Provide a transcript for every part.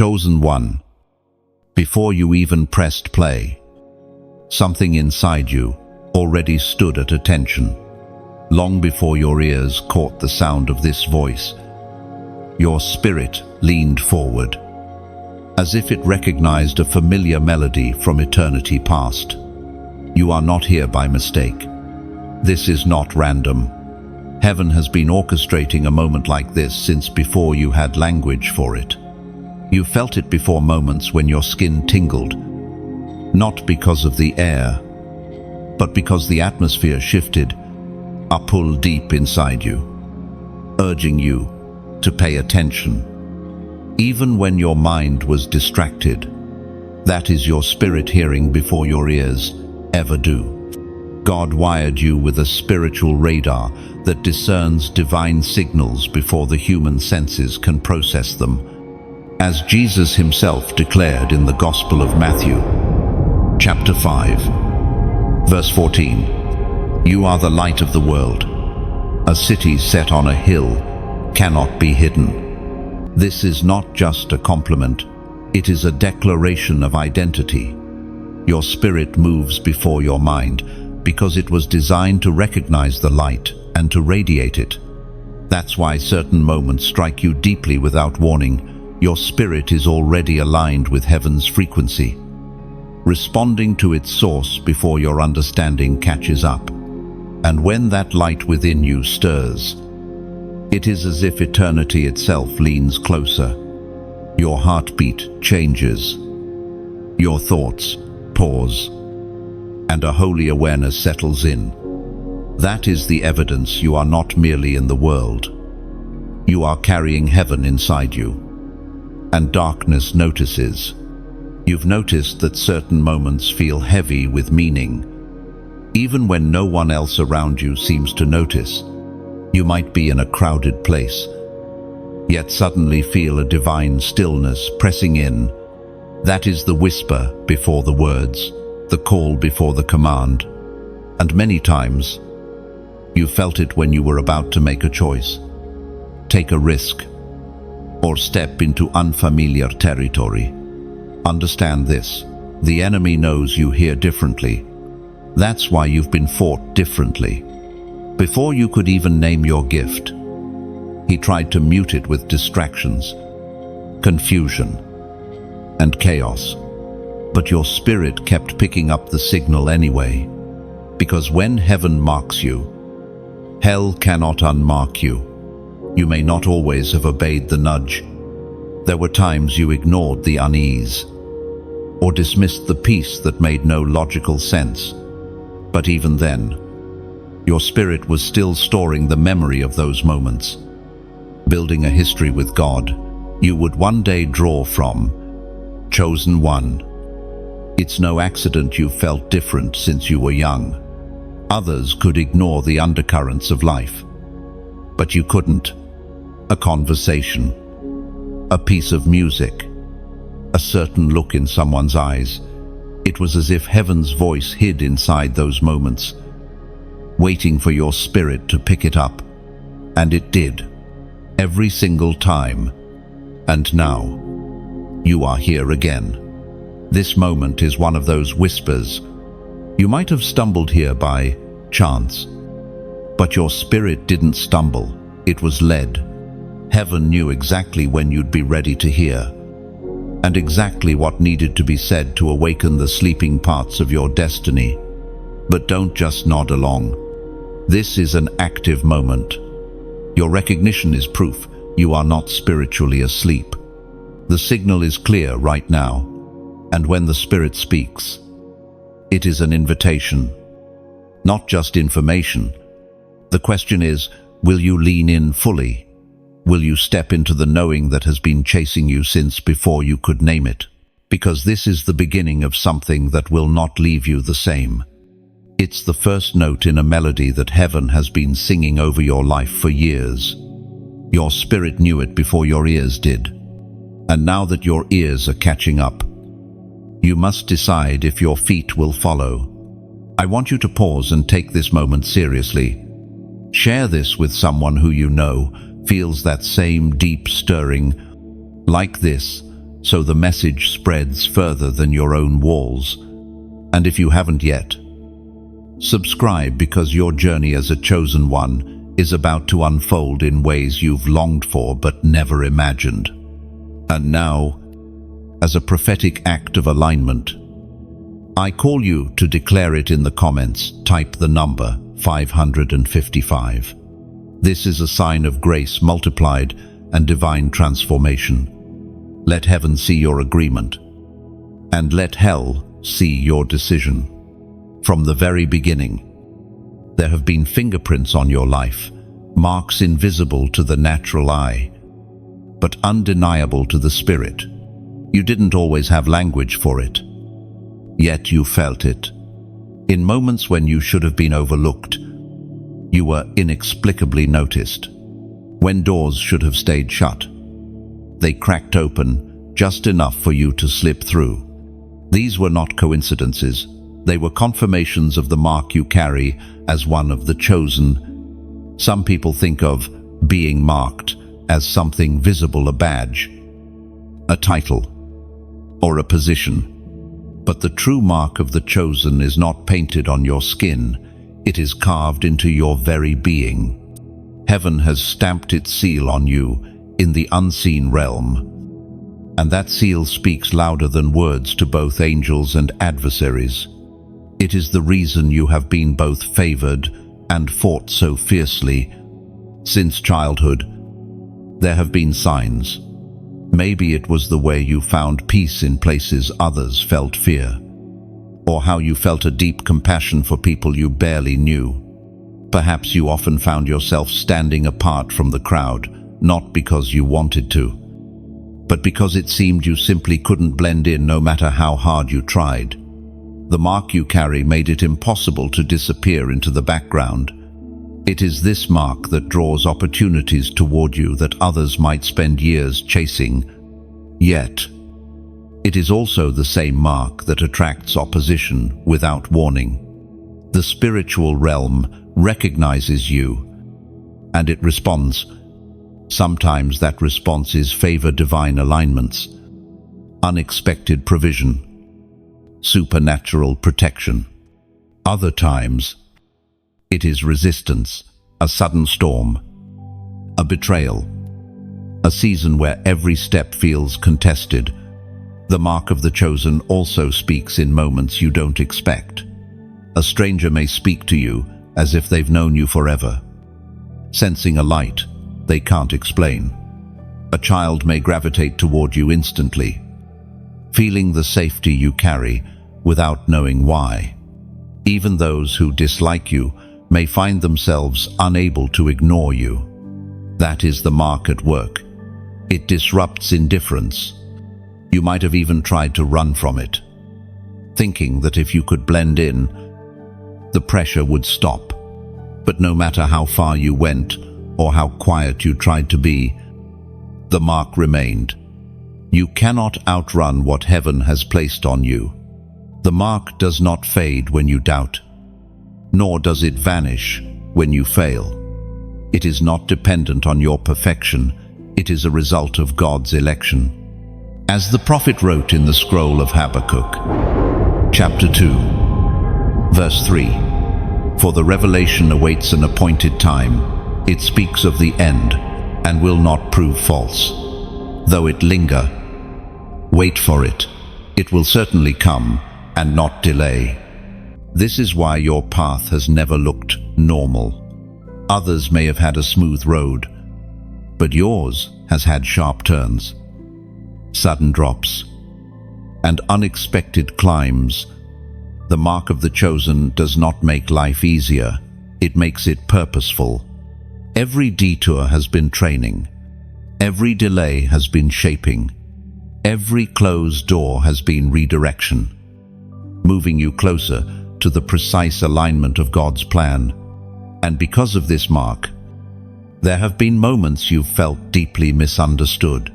chosen one. Before you even pressed play, something inside you already stood at attention. Long before your ears caught the sound of this voice, your spirit leaned forward, as if it recognized a familiar melody from eternity past. You are not here by mistake. This is not random. Heaven has been orchestrating a moment like this since before you had language for it. You felt it before moments when your skin tingled, not because of the air, but because the atmosphere shifted, a pull deep inside you, urging you to pay attention. Even when your mind was distracted, that is your spirit hearing before your ears ever do. God wired you with a spiritual radar that discerns divine signals before the human senses can process them. As Jesus himself declared in the Gospel of Matthew, chapter 5, verse 14, "You are the light of the world. A city set on a hill cannot be hidden." This is not just a compliment, it is a declaration of identity. Your spirit moves before your mind because it was designed to recognize the light and to radiate it. That's why certain moments strike you deeply without warning. Your spirit is already aligned with heaven's frequency, responding to its source before your understanding catches up. And when that light within you stirs, it is as if eternity itself leans closer. Your heartbeat changes, your thoughts pause, and a holy awareness settles in. That is the evidence you are not merely in the world. You are carrying heaven inside you. And darkness notices. You've noticed that certain moments feel heavy with meaning, even when no one else around you seems to notice. You might be in a crowded place, yet suddenly feel a divine stillness pressing in. That is the whisper before the words, the call before the command. And many times, you felt it when you were about to make a choice, take a risk, or step into unfamiliar territory. Understand this: the enemy knows you hear differently. That's why you've been fought differently. Before you could even name your gift, he tried to mute it with distractions, confusion, and chaos. But your spirit kept picking up the signal anyway, because when heaven marks you, hell cannot unmark you. You may not always have obeyed the nudge. There were times you ignored the unease, or dismissed the peace that made no logical sense. But even then, your spirit was still storing the memory of those moments, building a history with God you would one day draw from. Chosen one. It's no accident you felt different since you were young. Others could ignore the undercurrents of life, but you couldn't. A conversation, a piece of music, a certain look in someone's eyes. It was as if heaven's voice hid inside those moments, waiting for your spirit to pick it up. And it did, every single time. And now, you are here again. This moment is one of those whispers. You might have stumbled here by chance, but your spirit didn't stumble, it was led. Heaven knew exactly when you'd be ready to hear, and exactly what needed to be said to awaken the sleeping parts of your destiny. But don't just nod along. This is an active moment. Your recognition is proof you are not spiritually asleep. The signal is clear right now, and when the Spirit speaks, it is an invitation, not just information. The question is, will you lean in fully? Will you step into the knowing that has been chasing you since before you could name it? Because this is the beginning of something that will not leave you the same. It's the first note in a melody that heaven has been singing over your life for years. Your spirit knew it before your ears did. And now that your ears are catching up, you must decide if your feet will follow. I want you to pause and take this moment seriously. Share this with someone who you know feels that same deep stirring. Like this, so the message spreads further than your own walls. And if you haven't yet, subscribe, because your journey as a chosen one is about to unfold in ways you've longed for but never imagined. And now, as a prophetic act of alignment, I call you to declare it in the comments. Type the number 555. This is a sign of grace multiplied and divine transformation. Let heaven see your agreement, and let hell see your decision. From the very beginning, there have been fingerprints on your life, marks invisible to the natural eye, but undeniable to the spirit. You didn't always have language for it, yet you felt it. In moments when you should have been overlooked, you were inexplicably noticed. When doors should have stayed shut, they cracked open just enough for you to slip through. These were not coincidences. They were confirmations of the mark you carry as one of the chosen. Some people think of being marked as something visible, a badge, a title, or a position. But the true mark of the chosen is not painted on your skin. It is carved into your very being. Heaven has stamped its seal on you in the unseen realm, and that seal speaks louder than words to both angels and adversaries. It is the reason you have been both favored and fought so fiercely. Since childhood, there have been signs. Maybe it was the way you found peace in places others felt fear, or how you felt a deep compassion for people you barely knew. Perhaps you often found yourself standing apart from the crowd, not because you wanted to, but because it seemed you simply couldn't blend in no matter how hard you tried. The mark you carry made it impossible to disappear into the background. It is this mark that draws opportunities toward you that others might spend years chasing. Yet, it is also the same mark that attracts opposition without warning. The spiritual realm recognizes you, and it responds. Sometimes that response is favor, divine alignments, unexpected provision, supernatural protection. Other times, it is resistance, a sudden storm, a betrayal, a season where every step feels contested. The mark of the chosen also speaks in moments you don't expect. A stranger may speak to you as if they've known you forever, sensing a light they can't explain. A child may gravitate toward you instantly, feeling the safety you carry without knowing why. Even those who dislike you may find themselves unable to ignore you. That is the mark at work. It disrupts indifference. You might have even tried to run from it, thinking that if you could blend in, the pressure would stop. But no matter how far you went or how quiet you tried to be, the mark remained. You cannot outrun what heaven has placed on you. The mark does not fade when you doubt, nor does it vanish when you fail. It is not dependent on your perfection. It is a result of God's election. As the prophet wrote in the scroll of Habakkuk, chapter 2, verse 3, "For the revelation awaits an appointed time. It speaks of the end and will not prove false. Though it linger, wait for it. It will certainly come and not delay." This is why your path has never looked normal. Others may have had a smooth road, but yours has had sharp turns, sudden drops, and unexpected climbs. The mark of the chosen does not make life easier. It makes it purposeful. Every detour has been training. Every delay has been shaping. Every closed door has been redirection, moving you closer to the precise alignment of God's plan. And because of this mark, there have been moments you've felt deeply misunderstood.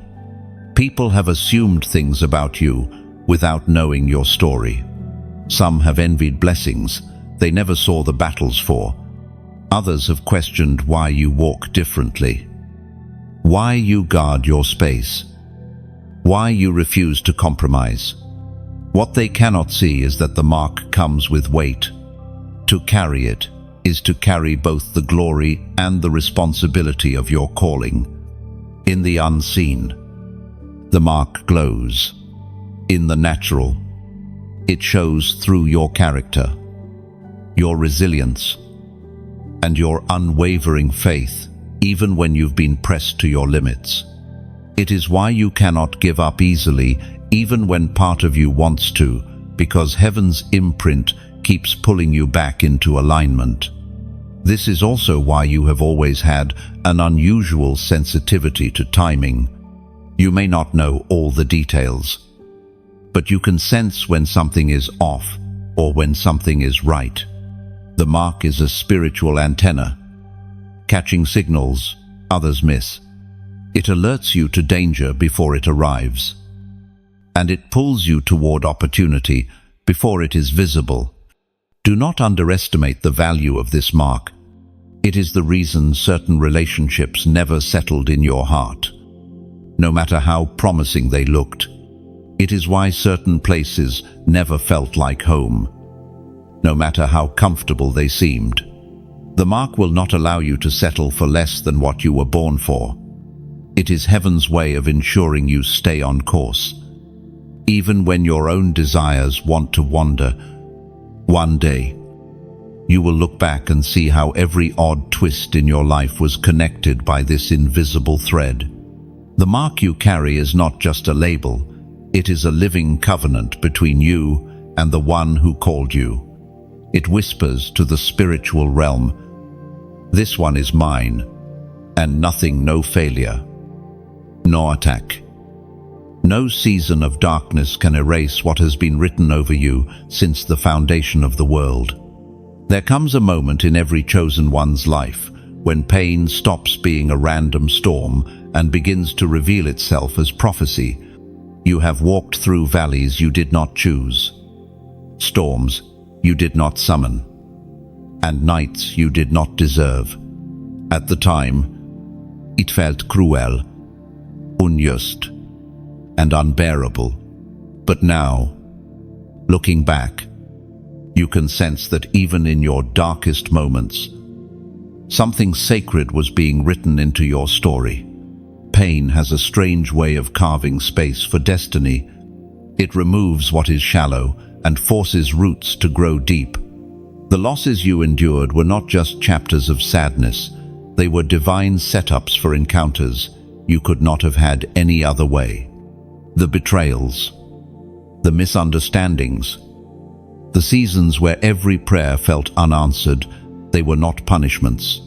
People have assumed things about you without knowing your story. Some have envied blessings they never saw the battles for. Others have questioned why you walk differently, why you guard your space, Why you refuse to compromise. What they cannot see is that the mark comes with weight. To carry it is to carry both the glory and the responsibility of your calling. In the unseen, the mark glows. In the natural, it shows through your character, your resilience, and your unwavering faith, even when you've been pressed to your limits. It is why you cannot give up easily, even when part of you wants to, because heaven's imprint keeps pulling you back into alignment. This is also why you have always had an unusual sensitivity to timing. You may not know all the details, but you can sense when something is off or when something is right. The mark is a spiritual antenna, catching signals others miss. It alerts you to danger before it arrives, and it pulls you toward opportunity before it is visible. Do not underestimate the value of this mark. It is the reason certain relationships never settled in your heart, no matter how promising they looked. It is why certain places never felt like home, no matter how comfortable they seemed. The mark will not allow you to settle for less than what you were born for. It is heaven's way of ensuring you stay on course, even when your own desires want to wander. One day, you will look back and see how every odd twist in your life was connected by this invisible thread. The mark you carry is not just a label, it is a living covenant between you and the one who called you. It whispers to the spiritual realm, "This one is mine, and nothing, no failure, no attack." No season of darkness can erase what has been written over you since the foundation of the world. There comes a moment in every chosen one's life when pain stops being a random storm and begins to reveal itself as prophecy. You have walked through valleys you did not choose, storms you did not summon, and nights you did not deserve. At the time, it felt cruel, unjust, and unbearable. But now, looking back, you can sense that even in your darkest moments, something sacred was being written into your story. Pain has a strange way of carving space for destiny. It removes what is shallow and forces roots to grow deep. The losses you endured were not just chapters of sadness, they were divine setups for encounters you could not have had any other way. The betrayals, the misunderstandings, the seasons where every prayer felt unanswered, they were not punishments.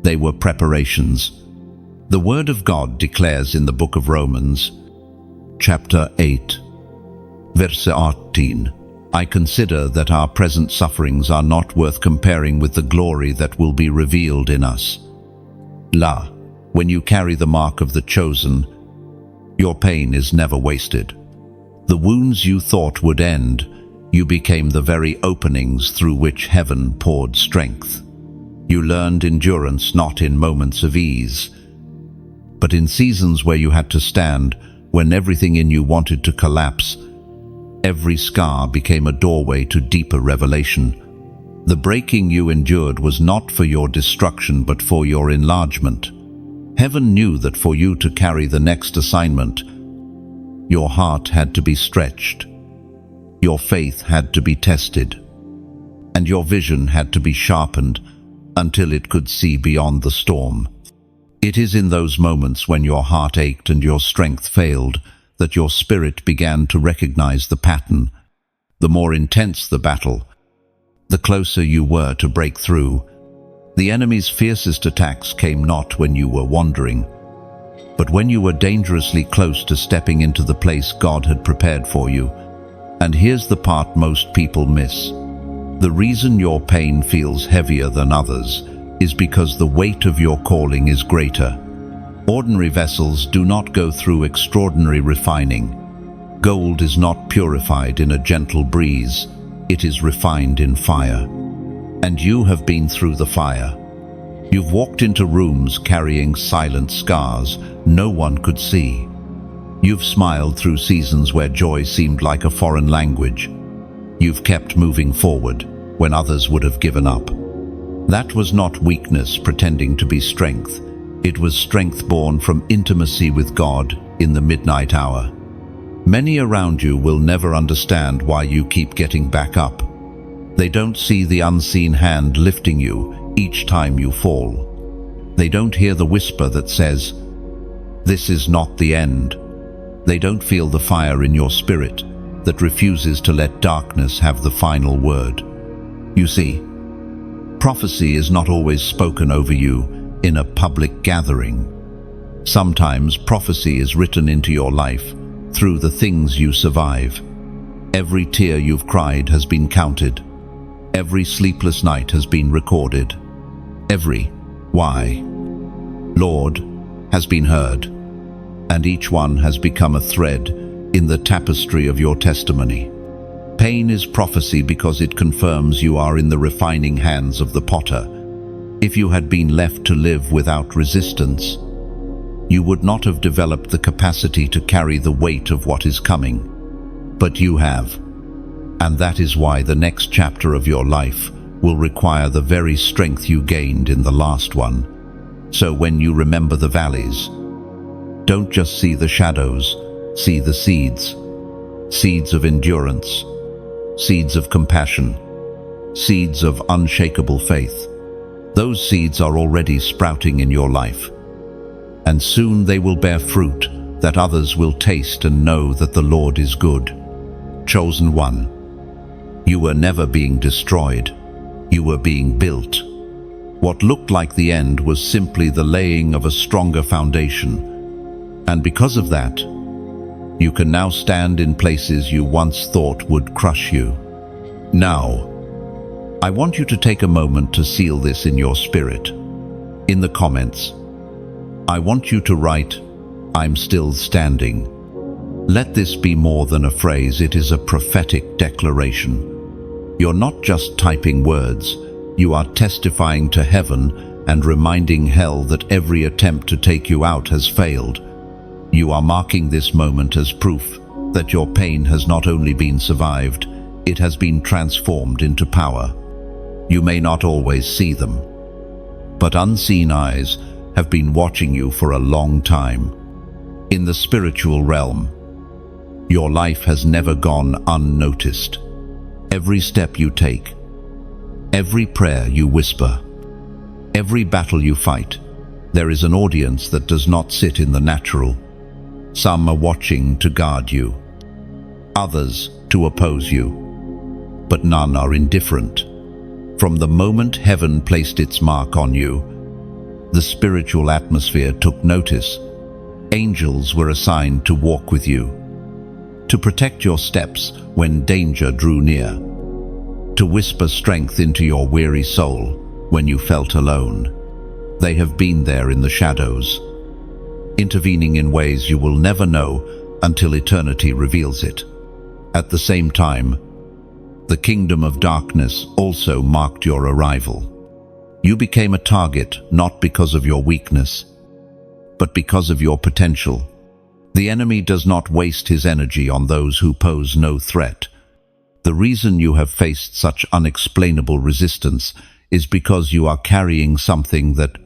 They were preparations. The Word of God declares in the book of Romans, chapter 8, verse 18, "I consider that our present sufferings are not worth comparing with the glory that will be revealed in us." When you carry the mark of the chosen, your pain is never wasted. The wounds you thought would end, you became the very openings through which heaven poured strength. You learned endurance not in moments of ease, but in seasons where you had to stand, when everything in you wanted to collapse. Every scar became a doorway to deeper revelation. The breaking you endured was not for your destruction but for your enlargement. Heaven knew that for you to carry the next assignment, your heart had to be stretched, your faith had to be tested, and your vision had to be sharpened until it could see beyond the storm. It is in those moments when your heart ached and your strength failed that your spirit began to recognize the pattern. The more intense the battle, the closer you were to break through. The enemy's fiercest attacks came not when you were wandering, but when you were dangerously close to stepping into the place God had prepared for you. And here's the part most people miss. The reason your pain feels heavier than others is because the weight of your calling is greater. Ordinary vessels do not go through extraordinary refining. Gold is not purified in a gentle breeze, it is refined in fire. And you have been through the fire. You've walked into rooms carrying silent scars no one could see. You've smiled through seasons where joy seemed like a foreign language. You've kept moving forward when others would have given up. That was not weakness pretending to be strength. It was strength born from intimacy with God in the midnight hour. Many around you will never understand why you keep getting back up. They don't see the unseen hand lifting you each time you fall. They don't hear the whisper that says, "This is not the end." They don't feel the fire in your spirit that refuses to let darkness have the final word. You see, prophecy is not always spoken over you in a public gathering. Sometimes prophecy is written into your life through the things you survive. Every tear you've cried has been counted. Every sleepless night has been recorded. Every "Why, Lord?" has been heard. And each one has become a thread in the tapestry of your testimony. Pain is prophecy because it confirms you are in the refining hands of the potter. If you had been left to live without resistance, you would not have developed the capacity to carry the weight of what is coming. But you have. And that is why the next chapter of your life will require the very strength you gained in the last one. So when you remember the valleys, don't just see the shadows, see the seeds. Seeds of endurance, seeds of compassion, seeds of unshakable faith. Those seeds are already sprouting in your life. And soon they will bear fruit that others will taste and know that the Lord is good. Chosen one, you were never being destroyed. You were being built. What looked like the end was simply the laying of a stronger foundation. And because of that, you can now stand in places you once thought would crush you. Now, I want you to take a moment to seal this in your spirit. In the comments, I want you to write, "I'm still standing." Let this be more than a phrase, it is a prophetic declaration. You're not just typing words, you are testifying to heaven and reminding hell that every attempt to take you out has failed. You are marking this moment as proof that your pain has not only been survived, it has been transformed into power. You may not always see them, but unseen eyes have been watching you for a long time. In the spiritual realm, your life has never gone unnoticed. Every step you take, every prayer you whisper, every battle you fight, there is an audience that does not sit in the natural. Some are watching to guard you, others to oppose you, but none are indifferent. From the moment heaven placed its mark on you, the spiritual atmosphere took notice. Angels were assigned to walk with you, to protect your steps when danger drew near, to whisper strength into your weary soul when you felt alone. They have been there in the shadows, intervening in ways you will never know until eternity reveals it. At the same time, the kingdom of darkness also marked your arrival. You became a target not because of your weakness, but because of your potential. The enemy does not waste his energy on those who pose no threat. The reason you have faced such unexplainable resistance is because you are carrying something that,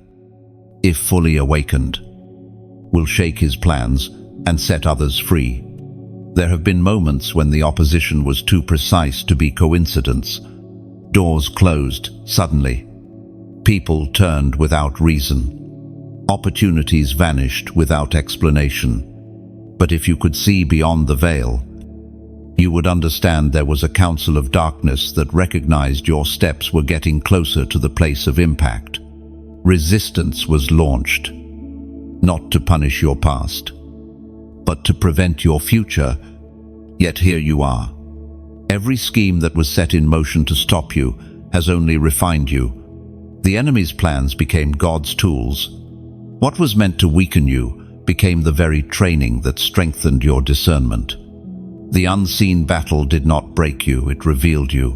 if fully awakened, will shake his plans and set others free. There have been moments when the opposition was too precise to be coincidence. Doors closed suddenly. People turned without reason. Opportunities vanished without explanation. But if you could see beyond the veil, you would understand there was a council of darkness that recognized your steps were getting closer to the place of impact. Resistance was launched, not to punish your past, but to prevent your future. Yet here you are. Every scheme that was set in motion to stop you has only refined you. The enemy's plans became God's tools. What was meant to weaken you became the very training that strengthened your discernment. The unseen battle did not break you, it revealed you.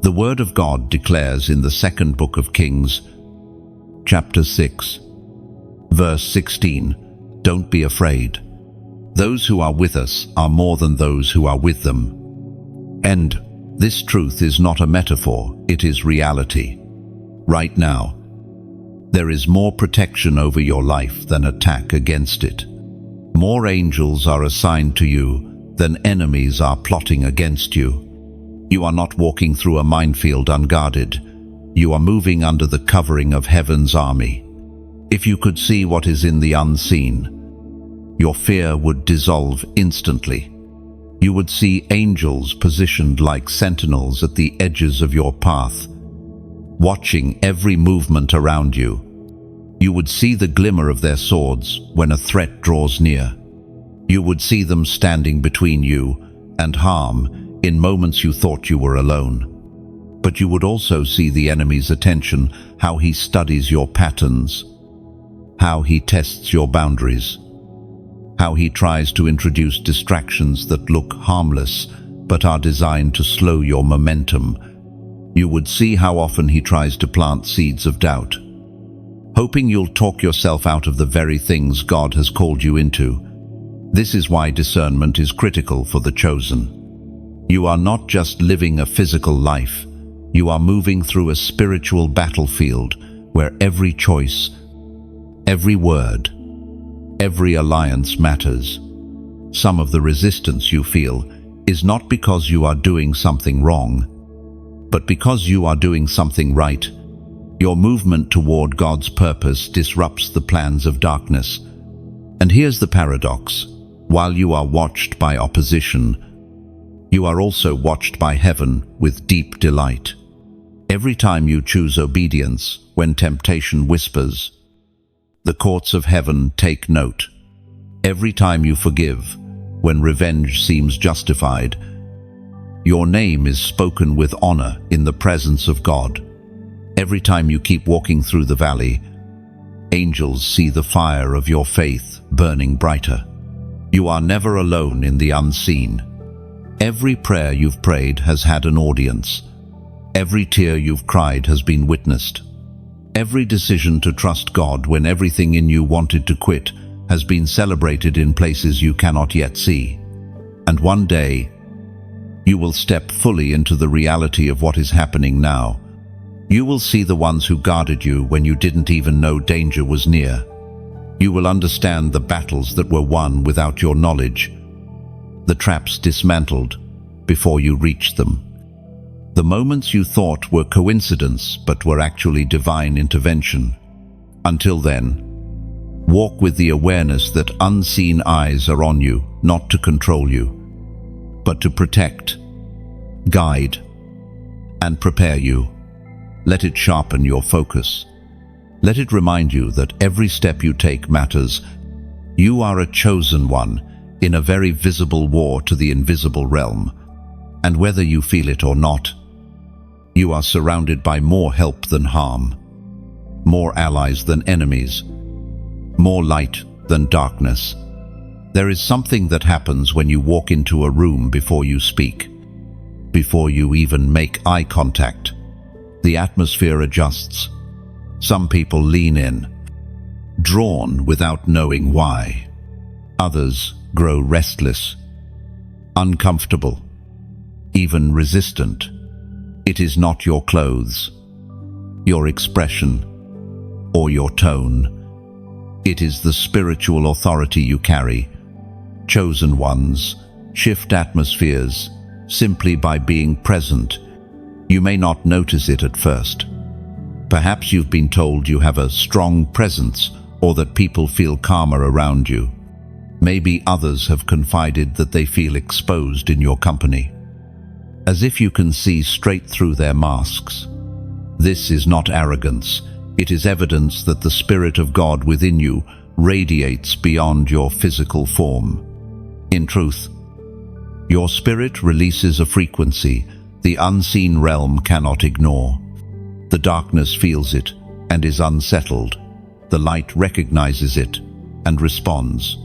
The Word of God declares in the second book of Kings, chapter 6, verse 16, "Don't be afraid. Those who are with us are more than those who are with them. And this truth is not a metaphor, it is reality. Right now, there is more protection over your life than attack against it. More angels are assigned to you than enemies are plotting against you. You are not walking through a minefield unguarded. You are moving under the covering of heaven's army. If you could see what is in the unseen, your fear would dissolve instantly. You would see angels positioned like sentinels at the edges of your path, watching every movement around you. You would see the glimmer of their swords when a threat draws near. You would see them standing between you and harm in moments you thought you were alone. But you would also see the enemy's attention, how he studies your patterns, how he tests your boundaries, how he tries to introduce distractions that look harmless but are designed to slow your momentum. You would see how often he tries to plant seeds of doubt, hoping you'll talk yourself out of the very things God has called you into. This is why discernment is critical for the chosen. You are not just living a physical life. You are moving through a spiritual battlefield where every choice, every word, every alliance matters. Some of the resistance you feel is not because you are doing something wrong, but because you are doing something right. Your movement toward God's purpose disrupts the plans of darkness. And here's the paradox. While you are watched by opposition, you are also watched by heaven with deep delight. Every time you choose obedience, when temptation whispers, the courts of heaven take note. Every time you forgive, when revenge seems justified, your name is spoken with honor in the presence of God. Every time you keep walking through the valley, angels see the fire of your faith burning brighter. You are never alone in the unseen. Every prayer you've prayed has had an audience. Every tear you've cried has been witnessed. Every decision to trust God when everything in you wanted to quit has been celebrated in places you cannot yet see. And one day, you will step fully into the reality of what is happening now. You will see the ones who guarded you when you didn't even know danger was near. You will understand the battles that were won without your knowledge, the traps dismantled before you reached them. The moments you thought were coincidence but were actually divine intervention. Until then, walk with the awareness that unseen eyes are on you, not to control you, but to protect, guide, and prepare you. Let it sharpen your focus. Let it remind you that every step you take matters. You are a chosen one in a very visible war to the invisible realm. And whether you feel it or not, you are surrounded by more help than harm, more allies than enemies, more light than darkness. There is something that happens when you walk into a room before you speak, before you even make eye contact. The atmosphere adjusts. Some people lean in, drawn without knowing why. Others grow restless, uncomfortable, even resistant. It is not your clothes, your expression, or your tone. It is the spiritual authority you carry. Chosen ones shift atmospheres simply by being present. You may not notice it at first. Perhaps you've been told you have a strong presence or that people feel calmer around you. Maybe others have confided that they feel exposed in your company, as if you can see straight through their masks. This is not arrogance. It is evidence that the Spirit of God within you radiates beyond your physical form. In truth, your spirit releases a frequency the unseen realm cannot ignore. The darkness feels it and is unsettled. The light recognizes it and responds.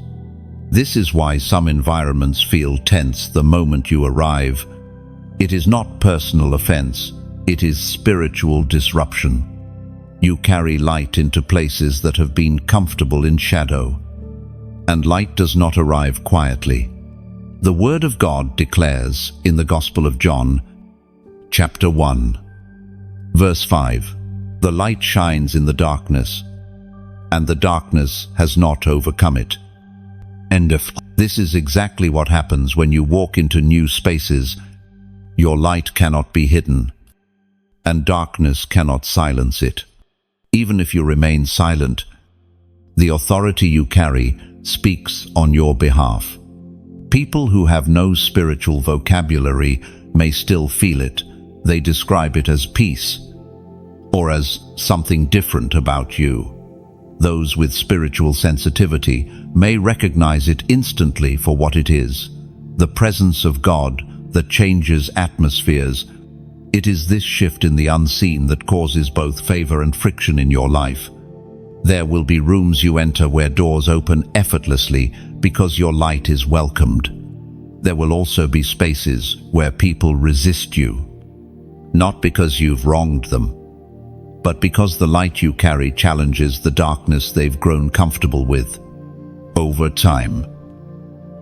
This is why some environments feel tense the moment you arrive. It is not personal offense, it is spiritual disruption. You carry light into places that have been comfortable in shadow. And light does not arrive quietly. The Word of God declares in the Gospel of John, chapter 1, verse 5, "The light shines in the darkness, and the darkness has not overcome it." End of. This is exactly what happens when you walk into new spaces. Your light cannot be hidden, and darkness cannot silence it. Even if you remain silent, the authority you carry speaks on your behalf. People who have no spiritual vocabulary may still feel it. They describe it as peace, or as something different about you. Those with spiritual sensitivity may recognize it instantly for what it is, the presence of God that changes atmospheres. It is this shift in the unseen that causes both favor and friction in your life. There will be rooms you enter where doors open effortlessly because your light is welcomed. There will also be spaces where people resist you, not because you've wronged them, but because the light you carry challenges the darkness they've grown comfortable with. Over time,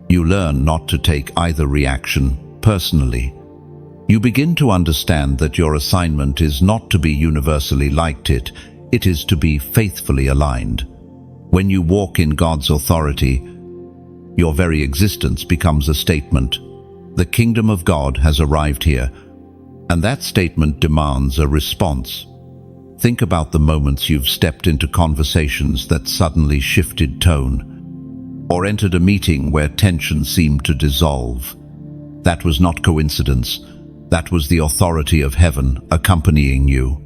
you learn not to take either reaction personally. You begin to understand that your assignment is not to be universally liked, it is to be faithfully aligned. When you walk in God's authority, your very existence becomes a statement. The kingdom of God has arrived here, and that statement demands a response. Think about the moments you've stepped into conversations that suddenly shifted tone, or entered a meeting where tension seemed to dissolve. That was not coincidence. That was the authority of heaven accompanying you.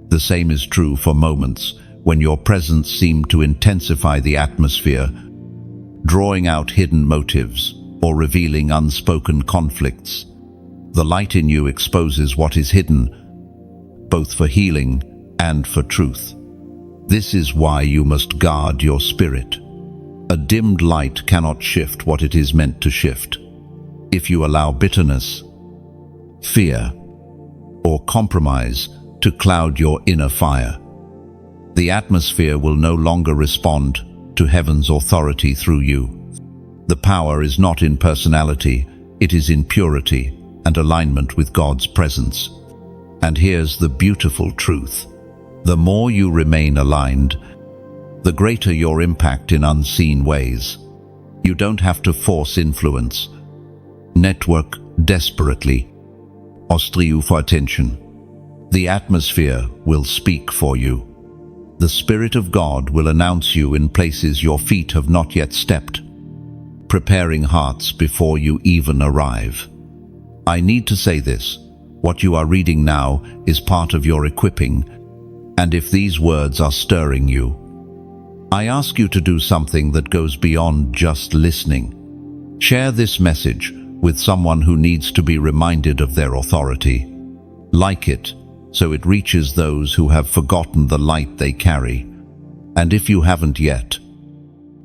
The same is true for moments when your presence seemed to intensify the atmosphere, drawing out hidden motives or revealing unspoken conflicts. The light in you exposes what is hidden, both for healing and for truth. This is why you must guard your spirit. A dimmed light cannot shift what it is meant to shift. If you allow bitterness, fear, or compromise to cloud your inner fire, the atmosphere will no longer respond to heaven's authority through you. The power is not in personality, it is in purity and alignment with God's presence. And here's the beautiful truth. The more you remain aligned, the greater your impact in unseen ways. You don't have to force influence, network desperately, or strive for attention. The atmosphere will speak for you. The Spirit of God will announce you in places your feet have not yet stepped, preparing hearts before you even arrive. I need to say this. What you are reading now is part of your equipping, and if these words are stirring you, I ask you to do something that goes beyond just listening. Share this message with someone who needs to be reminded of their authority. Like it, so it reaches those who have forgotten the light they carry. And if you haven't yet,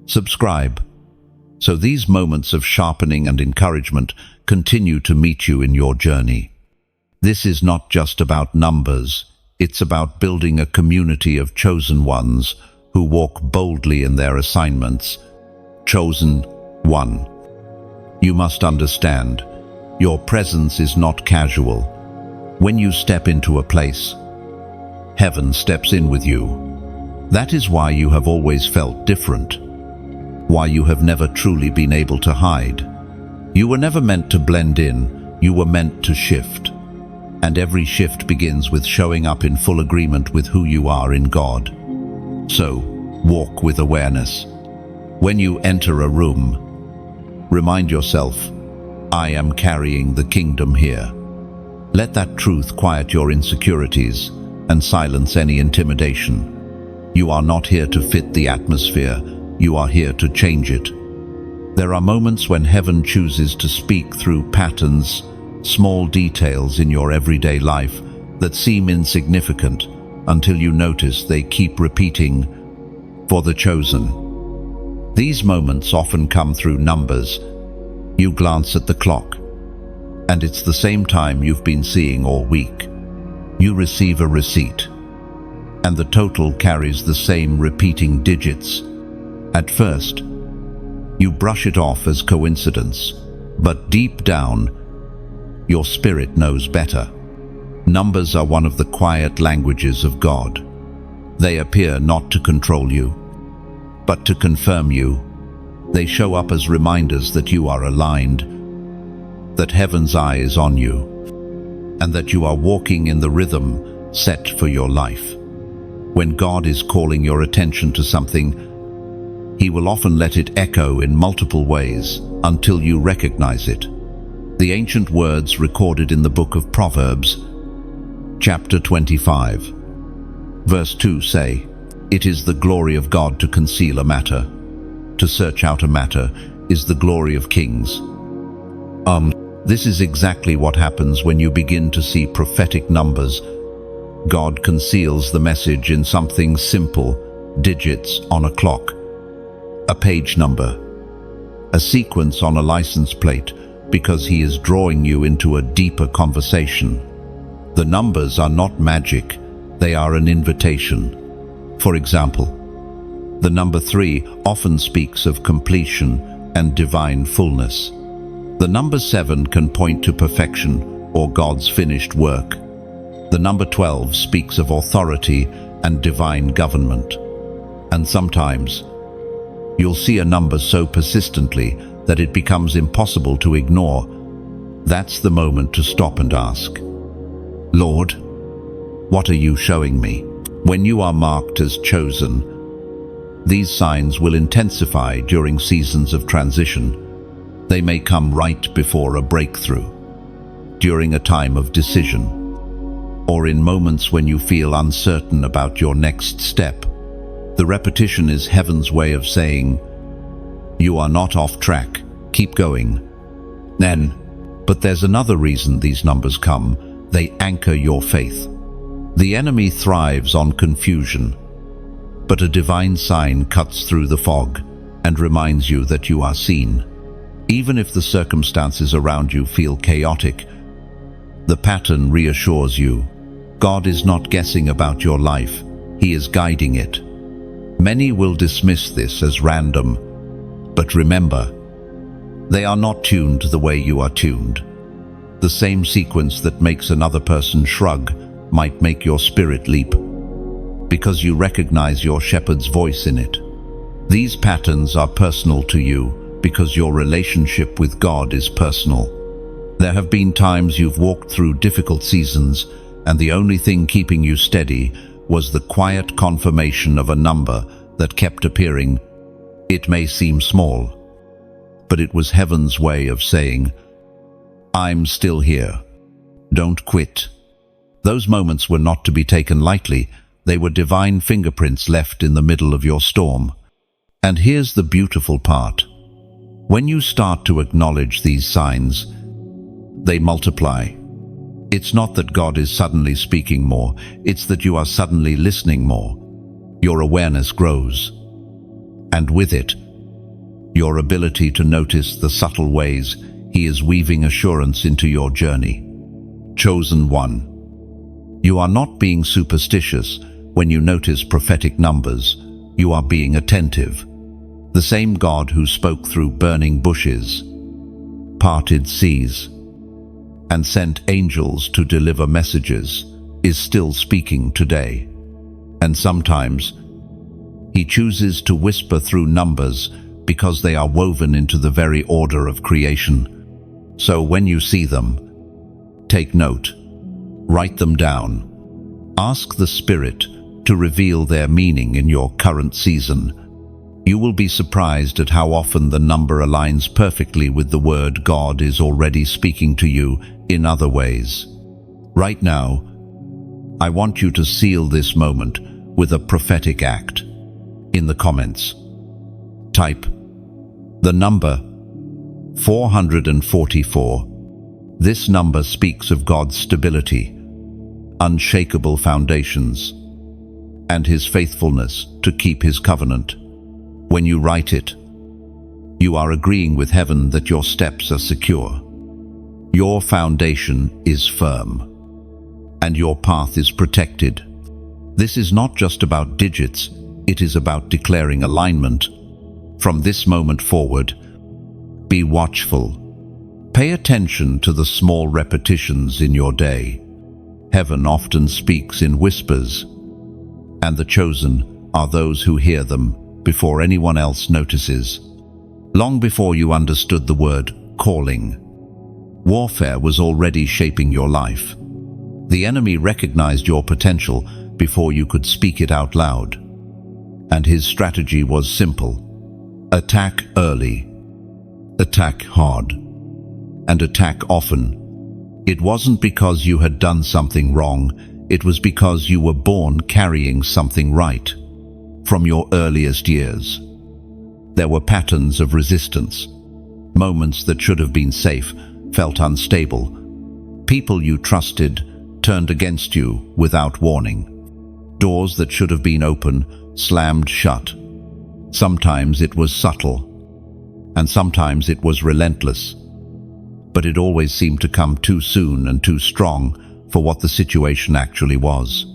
subscribe, so these moments of sharpening and encouragement continue to meet you in your journey. This is not just about numbers, it's about building a community of chosen ones who walk boldly in their assignments. Chosen one. You must understand, your presence is not casual. When you step into a place, heaven steps in with you. That is why you have always felt different, why you have never truly been able to hide. You were never meant to blend in, you were meant to shift. And every shift begins with showing up in full agreement with who you are in God. So, walk with awareness. When you enter a room, remind yourself, I am carrying the kingdom here. Let that truth quiet your insecurities and silence any intimidation. You are not here to fit the atmosphere, you are here to change it. There are moments when heaven chooses to speak through patterns, small details in your everyday life that seem insignificant until you notice they keep repeating, for the chosen. These moments often come through numbers. You glance at the clock, and it's the same time you've been seeing all week. You receive a receipt, and the total carries the same repeating digits. At first, You brush it off as coincidence, but deep down, your spirit knows better. Numbers are one of the quiet languages of God. They appear not to control you, but to confirm you. They show up as reminders that you are aligned, that heaven's eye is on you, and that you are walking in the rhythm set for your life. When God is calling your attention to something, He will often let it echo in multiple ways until you recognize it. The ancient words recorded in the book of Proverbs, chapter 25, verse 2 say, "It is the glory of God to conceal a matter. To search out a matter is the glory of kings." This is exactly what happens when you begin to see prophetic numbers. God conceals the message in something simple, digits on a clock, a page number, a sequence on a license plate, because He is drawing you into a deeper conversation. The numbers are not magic, they are an invitation. For example, the number 3 often speaks of completion and divine fullness. The number 7 can point to perfection or God's finished work. The number 12 speaks of authority and divine government. And sometimes, you'll see a number so persistently that it becomes impossible to ignore. That's the moment to stop and ask, "Lord, what are you showing me?" When you are marked as chosen, these signs will intensify during seasons of transition. They may come right before a breakthrough, during a time of decision, or in moments when you feel uncertain about your next step. The repetition is heaven's way of saying, "You are not off track, keep going." But there's another reason these numbers come. They anchor your faith. The enemy thrives on confusion, but a divine sign cuts through the fog and reminds you that you are seen. Even if the circumstances around you feel chaotic, the pattern reassures you. God is not guessing about your life, He is guiding it. Many will dismiss this as random, but remember, they are not tuned the way you are tuned. The same sequence that makes another person shrug might make your spirit leap, because you recognize your shepherd's voice in it. These patterns are personal to you because your relationship with God is personal. There have been times you've walked through difficult seasons, and the only thing keeping you steady was the quiet confirmation of a number that kept appearing. It may seem small, but it was heaven's way of saying, "I'm still here. Don't quit." Those moments were not to be taken lightly. They were divine fingerprints left in the middle of your storm. And here's the beautiful part. When you start to acknowledge these signs, they multiply. It's not that God is suddenly speaking more, it's that you are suddenly listening more. Your awareness grows, and with it, your ability to notice the subtle ways He is weaving assurance into your journey. Chosen one. You are not being superstitious when you notice prophetic numbers. You are being attentive. The same God who spoke through burning bushes, parted seas, and sent angels to deliver messages is still speaking today. And sometimes He chooses to whisper through numbers because they are woven into the very order of creation. So when you see them, take note, write them down. Ask the Spirit to reveal their meaning in your current season. You will be surprised at how often the number aligns perfectly with the word God is already speaking to you in other ways. Right now, I want you to seal this moment with a prophetic act. In the comments, type the number 444. This number speaks of God's stability, unshakable foundations, and His faithfulness to keep His covenant. When you write it, you are agreeing with heaven that your steps are secure. Your foundation is firm, and your path is protected. This is not just about digits, it is about declaring alignment. From this moment forward, be watchful. Pay attention to the small repetitions in your day. Heaven often speaks in whispers, and the chosen are those who hear them before anyone else notices. Long before you understood the word calling, warfare was already shaping your life. The enemy recognized your potential before you could speak it out loud. And his strategy was simple: attack early, attack hard, and attack often. It wasn't because you had done something wrong, it was because you were born carrying something right. From your earliest years, there were patterns of resistance. Moments that should have been safe felt unstable. People you trusted turned against you without warning. Doors that should have been open slammed shut. Sometimes it was subtle, and sometimes it was relentless. But it always seemed to come too soon and too strong for what the situation actually was.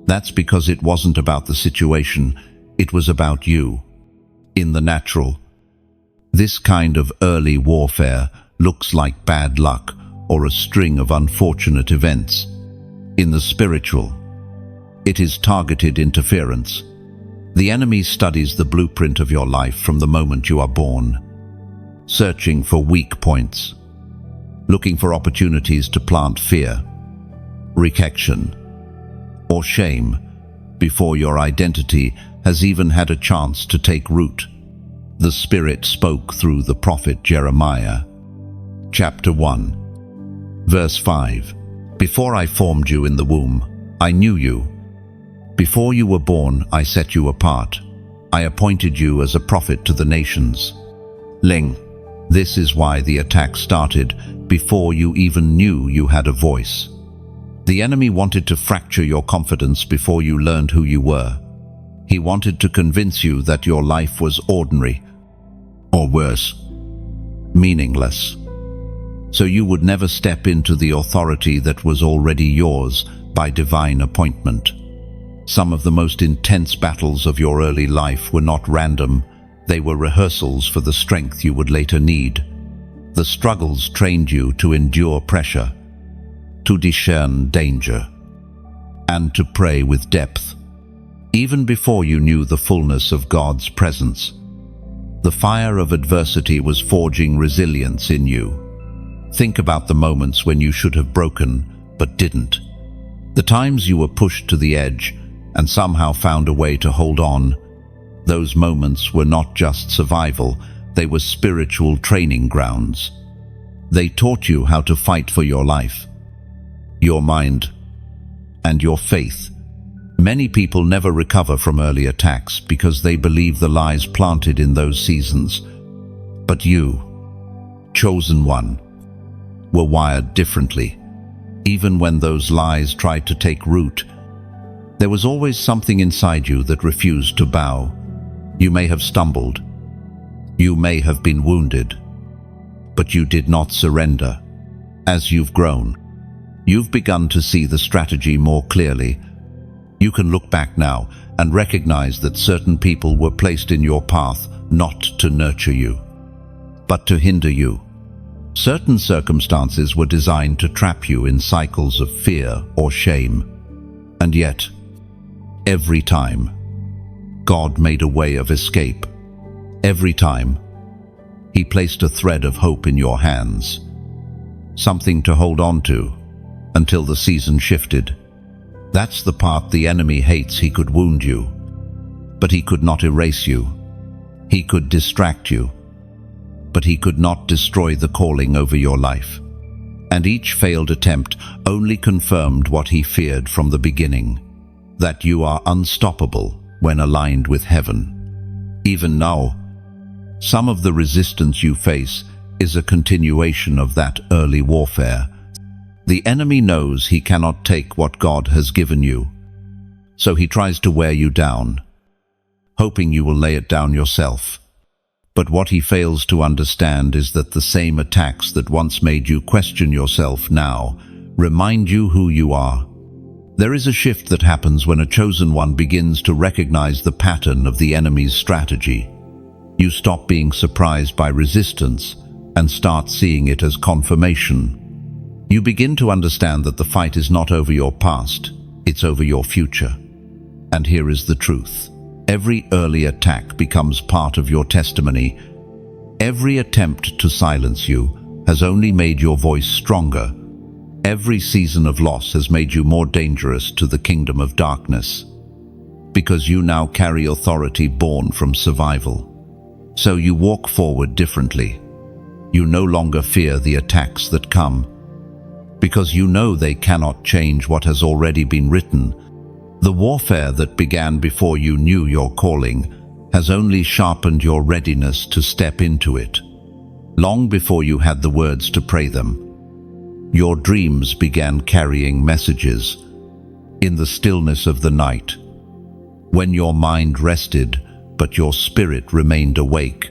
That's because it wasn't about the situation, it was about you. In the natural, this kind of early warfare looks like bad luck or a string of unfortunate events. In the spiritual, it is targeted interference. The enemy studies the blueprint of your life from the moment you are born, searching for weak points, looking for opportunities to plant fear, rejection, or shame before your identity has even had a chance to take root. The Spirit spoke through the prophet Jeremiah. Chapter 1, verse 5. Before I formed you in the womb, I knew you. Before you were born, I set you apart. I appointed you as a prophet to the nations. Ling. This is why the attack started before you even knew you had a voice. The enemy wanted to fracture your confidence before you learned who you were. He wanted to convince you that your life was ordinary, or worse, meaningless. So you would never step into the authority that was already yours by divine appointment. Some of the most intense battles of your early life were not random. They were rehearsals for the strength you would later need. The struggles trained you to endure pressure, to discern danger, and to pray with depth. Even before you knew the fullness of God's presence, the fire of adversity was forging resilience in you. Think about the moments when you should have broken, but didn't. The times you were pushed to the edge and somehow found a way to hold on. Those moments were not just survival, they were spiritual training grounds. They taught you how to fight for your life, your mind, and your faith. Many people never recover from early attacks because they believe the lies planted in those seasons. But you, chosen one, were wired differently. Even when those lies tried to take root, there was always something inside you that refused to bow. You may have stumbled, you may have been wounded, but you did not surrender. As you've grown, you've begun to see the strategy more clearly. You can look back now and recognize that certain people were placed in your path not to nurture you, but to hinder you. Certain circumstances were designed to trap you in cycles of fear or shame. And yet, every time, God made a way of escape. Every time, He placed a thread of hope in your hands, something to hold on to until the season shifted. That's the part the enemy hates. He could wound you, but he could not erase you. He could distract you, but he could not destroy the calling over your life. And each failed attempt only confirmed what he feared from the beginning, that you are unstoppable when aligned with heaven. Even now, some of the resistance you face is a continuation of that early warfare. The enemy knows he cannot take what God has given you, so he tries to wear you down, hoping you will lay it down yourself. But what he fails to understand is that the same attacks that once made you question yourself now remind you who you are. There is a shift that happens when a chosen one begins to recognize the pattern of the enemy's strategy. You stop being surprised by resistance and start seeing it as confirmation. You begin to understand that the fight is not over your past, it's over your future. And here is the truth. Every early attack becomes part of your testimony. Every attempt to silence you has only made your voice stronger. Every season of loss has made you more dangerous to the kingdom of darkness, because you now carry authority born from survival. So you walk forward differently. You no longer fear the attacks that come, because you know they cannot change what has already been written. The warfare that began before you knew your calling has only sharpened your readiness to step into it. Long before you had the words to pray them, your dreams began carrying messages. In the stillness of the night, when your mind rested but your spirit remained awake,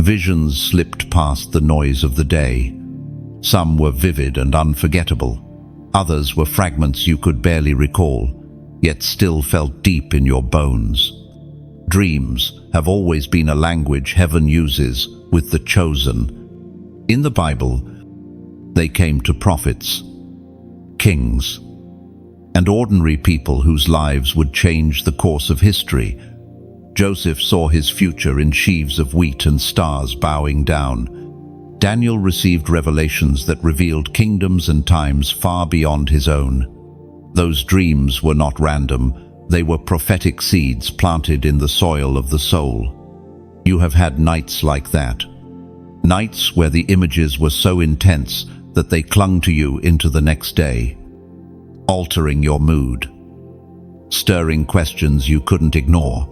visions slipped past the noise of the day. Some were vivid and unforgettable. Others were fragments you could barely recall, yet still felt deep in your bones. Dreams have always been a language heaven uses with the chosen. In the Bible, they came to prophets, kings, and ordinary people whose lives would change the course of history. Joseph saw his future in sheaves of wheat and stars bowing down. Daniel received revelations that revealed kingdoms and times far beyond his own. Those dreams were not random, they were prophetic seeds planted in the soil of the soul. You have had nights like that. Nights where the images were so intense that they clung to you into the next day, altering your mood, stirring questions you couldn't ignore.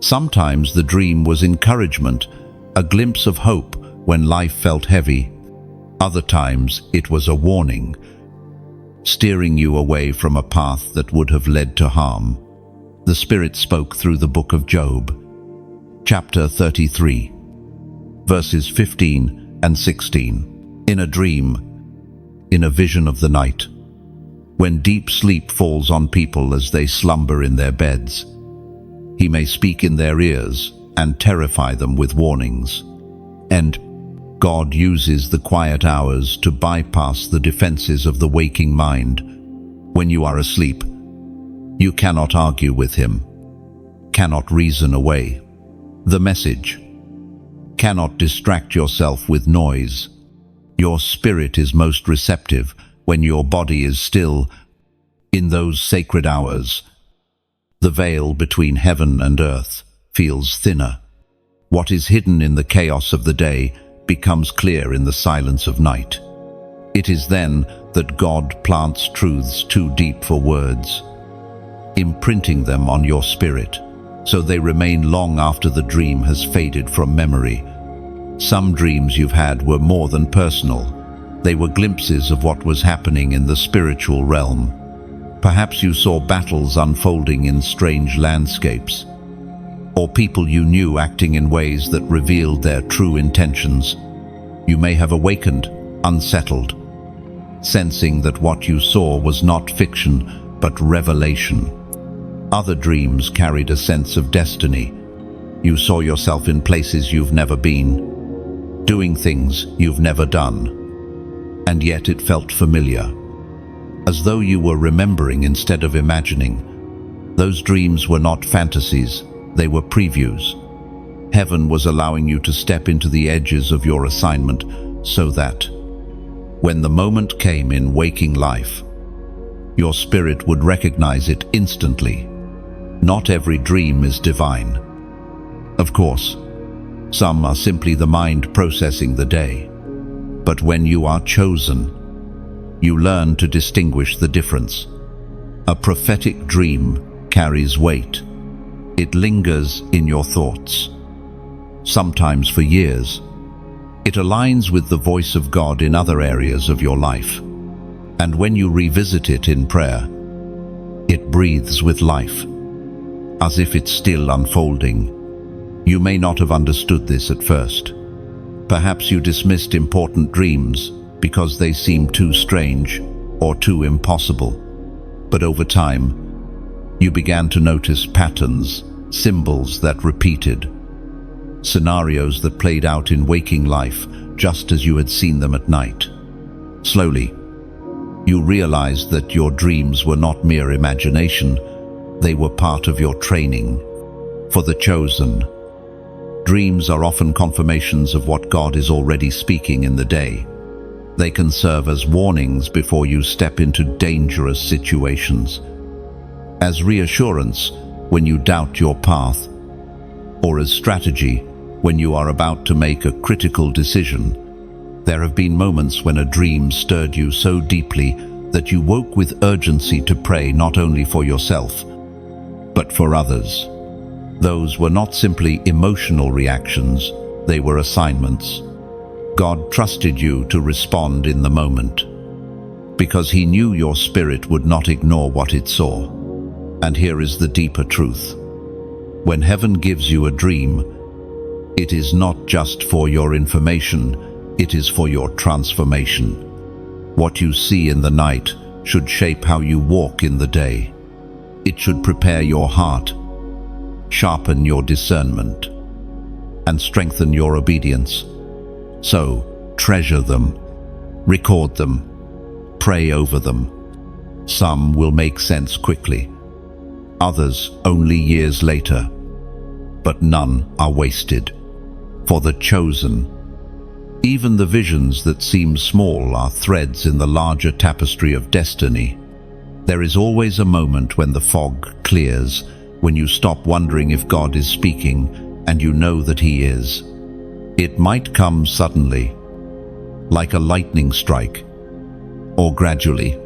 Sometimes the dream was encouragement, a glimpse of hope when life felt heavy. Other times it was a warning, steering you away from a path that would have led to harm. The Spirit spoke through the book of Job, chapter 33, verses 15 and 16. In a dream, in a vision of the night, when deep sleep falls on people as they slumber in their beds, He may speak in their ears and terrify them with warnings. And God uses the quiet hours to bypass the defenses of the waking mind. When you are asleep, you cannot argue with Him, cannot reason away the message, cannot distract yourself with noise. Your spirit is most receptive when your body is still. In those sacred hours, the veil between heaven and earth feels thinner. What is hidden in the chaos of the day becomes clear in the silence of night. It is then that God plants truths too deep for words, imprinting them on your spirit, so they remain long after the dream has faded from memory. Some dreams you've had were more than personal. They were glimpses of what was happening in the spiritual realm. Perhaps you saw battles unfolding in strange landscapes, or people you knew acting in ways that revealed their true intentions. You may have awakened, unsettled, sensing that what you saw was not fiction, but revelation. Other dreams carried a sense of destiny. You saw yourself in places you've never been, doing things you've never done, and yet it felt familiar, as though you were remembering instead of imagining. Those dreams were not fantasies, they were previews. Heaven was allowing you to step into the edges of your assignment so that, when the moment came in waking life, your spirit would recognize it instantly. Not every dream is divine. Of course, some are simply the mind processing the day. But when you are chosen, you learn to distinguish the difference. A prophetic dream carries weight. It lingers in your thoughts, sometimes for years. It aligns with the voice of God in other areas of your life. And when you revisit it in prayer, it breathes with life, as if it's still unfolding. You may not have understood this at first. Perhaps you dismissed important dreams because they seemed too strange or too impossible. But over time, you began to notice patterns, symbols that repeated. scenarios that played out in waking life just as you had seen them at night. Slowly, you realized that your dreams were not mere imagination, they were part of your training for the chosen. Dreams are often confirmations of what God is already speaking in the day. They can serve as warnings before you step into dangerous situations, as reassurance when you doubt your path, or as strategy when you are about to make a critical decision. There have been moments when a dream stirred you so deeply that you woke with urgency to pray not only for yourself, but for others. Those were not simply emotional reactions, they were assignments. God trusted you to respond in the moment, because He knew your spirit would not ignore what it saw. And here is the deeper truth. When heaven gives you a dream, it is not just for your information, it is for your transformation. What you see in the night should shape how you walk in the day. It should prepare your heart, sharpen your discernment, and strengthen your obedience. So, treasure them, record them, pray over them. Some will make sense quickly, others only years later, but none are wasted. For the chosen, even the visions that seem small are threads in the larger tapestry of destiny. There is always a moment when the fog clears, when you stop wondering if God is speaking and you know that He is. It might come suddenly, like a lightning strike, or gradually,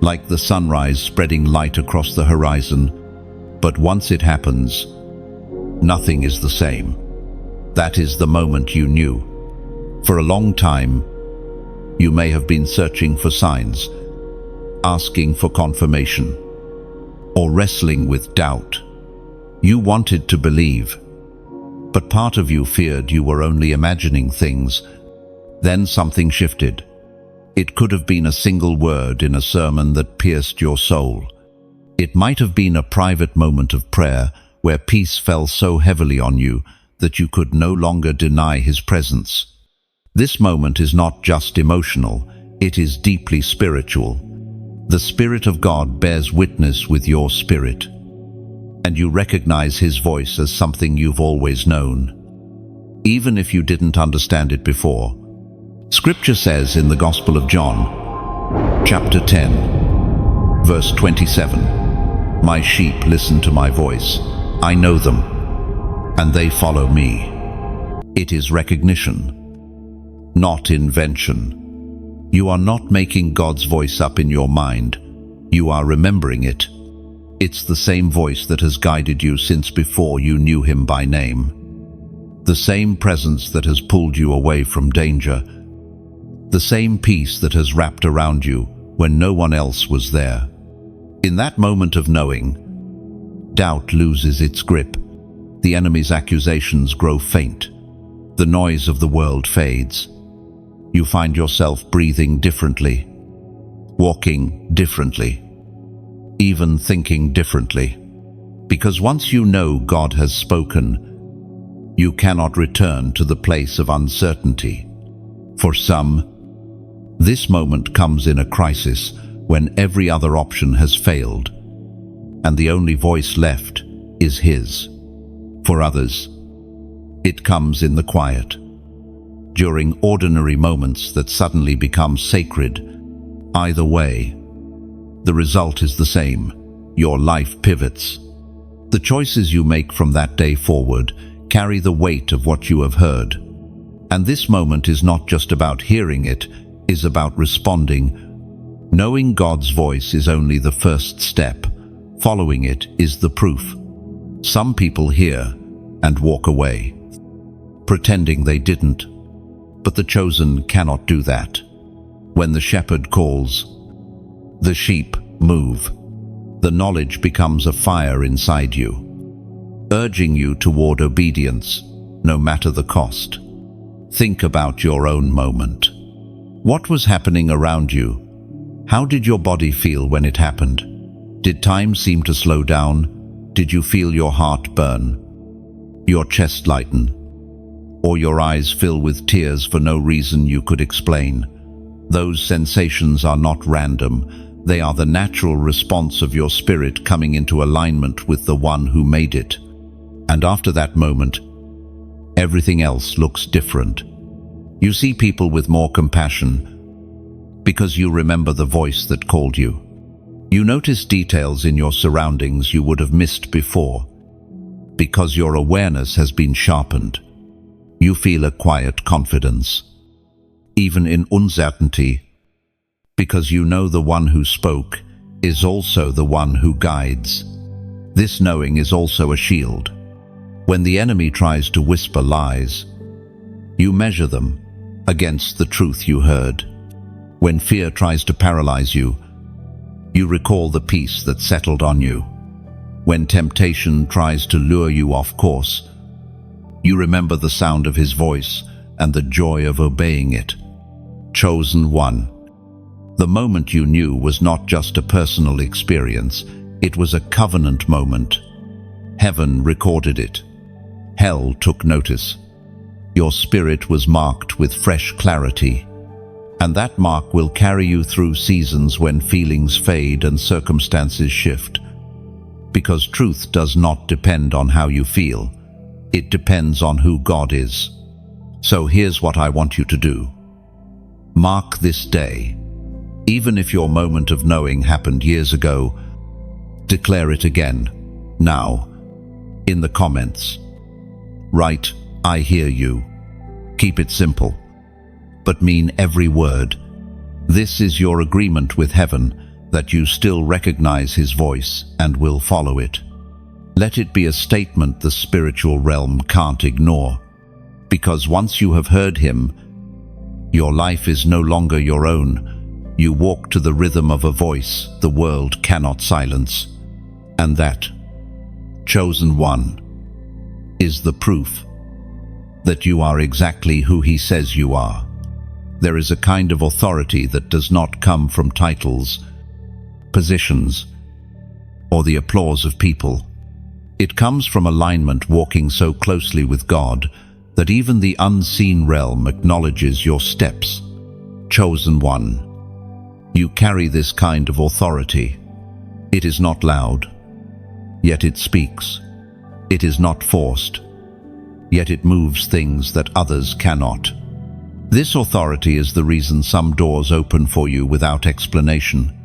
like the sunrise spreading light across the horizon. But once it happens, nothing is the same. That is the moment you knew. For a long time, you may have been searching for signs, asking for confirmation, or wrestling with doubt. You wanted to believe, but part of you feared you were only imagining things. Then something shifted. It could have been a single word in a sermon that pierced your soul. It might have been a private moment of prayer where peace fell so heavily on you that you could no longer deny His presence. This moment is not just emotional, it is deeply spiritual. The Spirit of God bears witness with your spirit, and you recognize His voice as something you've always known, even if you didn't understand it before. Scripture says in the Gospel of John, chapter 10, verse 27, "My sheep listen to my voice. I know them, and they follow me." It is recognition, not invention. You are not making God's voice up in your mind. You are remembering it. It's the same voice that has guided you since before you knew Him by name. The same presence that has pulled you away from danger. The same peace that has wrapped around you when no one else was there. In that moment of knowing, doubt loses its grip. The enemy's accusations grow faint. The noise of the world fades. You find yourself breathing differently, walking differently, even thinking differently. Because once you know God has spoken, you cannot return to the place of uncertainty. For some, this moment comes in a crisis when every other option has failed, and the only voice left is His. For others, it comes in the quiet, during ordinary moments that suddenly become sacred. Either way, the result is the same. Your life pivots. The choices you make from that day forward carry the weight of what you have heard. And this moment is not just about hearing it, is about responding. Knowing God's voice is only the first step. Following it is the proof. Some people hear and walk away, pretending they didn't. But the chosen cannot do that. When the shepherd calls, the sheep move. The knowledge becomes a fire inside you, urging you toward obedience, no matter the cost. Think about your own moment. What was happening around you? How did your body feel when it happened? Did time seem to slow down? Did you feel your heart burn, your chest lighten? or your eyes fill with tears for no reason you could explain. Those sensations are not random. They are the natural response of your spirit coming into alignment with the one who made it. And after that moment, everything else looks different. You see people with more compassion because you remember the voice that called you. You notice details in your surroundings you would have missed before because your awareness has been sharpened. You feel a quiet confidence, even in uncertainty, because you know the one who spoke is also the one who guides. This knowing is also a shield. When the enemy tries to whisper lies, you measure them against the truth you heard. When fear tries to paralyze you, you recall the peace that settled on you. When temptation tries to lure you off course, you remember the sound of his voice and the joy of obeying it. Chosen one. The moment you knew was not just a personal experience, it was a covenant moment. Heaven recorded it. Hell took notice. Your spirit was marked with fresh clarity, and that mark will carry you through seasons when feelings fade and circumstances shift. Because truth does not depend on how you feel, it depends on who God is. So here's what I want you to do. Mark this day. Even if your moment of knowing happened years ago, declare it again, now, in the comments. Write, I hear you. Keep it simple, but mean every word. This is your agreement with heaven that you still recognize his voice and will follow it. Let it be a statement the spiritual realm can't ignore, because once you have heard him, your life is no longer your own. You walk to the rhythm of a voice the world cannot silence. And that, chosen one, is the proof that you are exactly who he says you are. There is a kind of authority that does not come from titles, positions, or the applause of people. It comes from alignment, walking so closely with God that even the unseen realm acknowledges your steps. Chosen one. You carry this kind of authority. It is not loud, yet it speaks. It is not forced, yet it moves things that others cannot. This authority is the reason some doors open for you without explanation.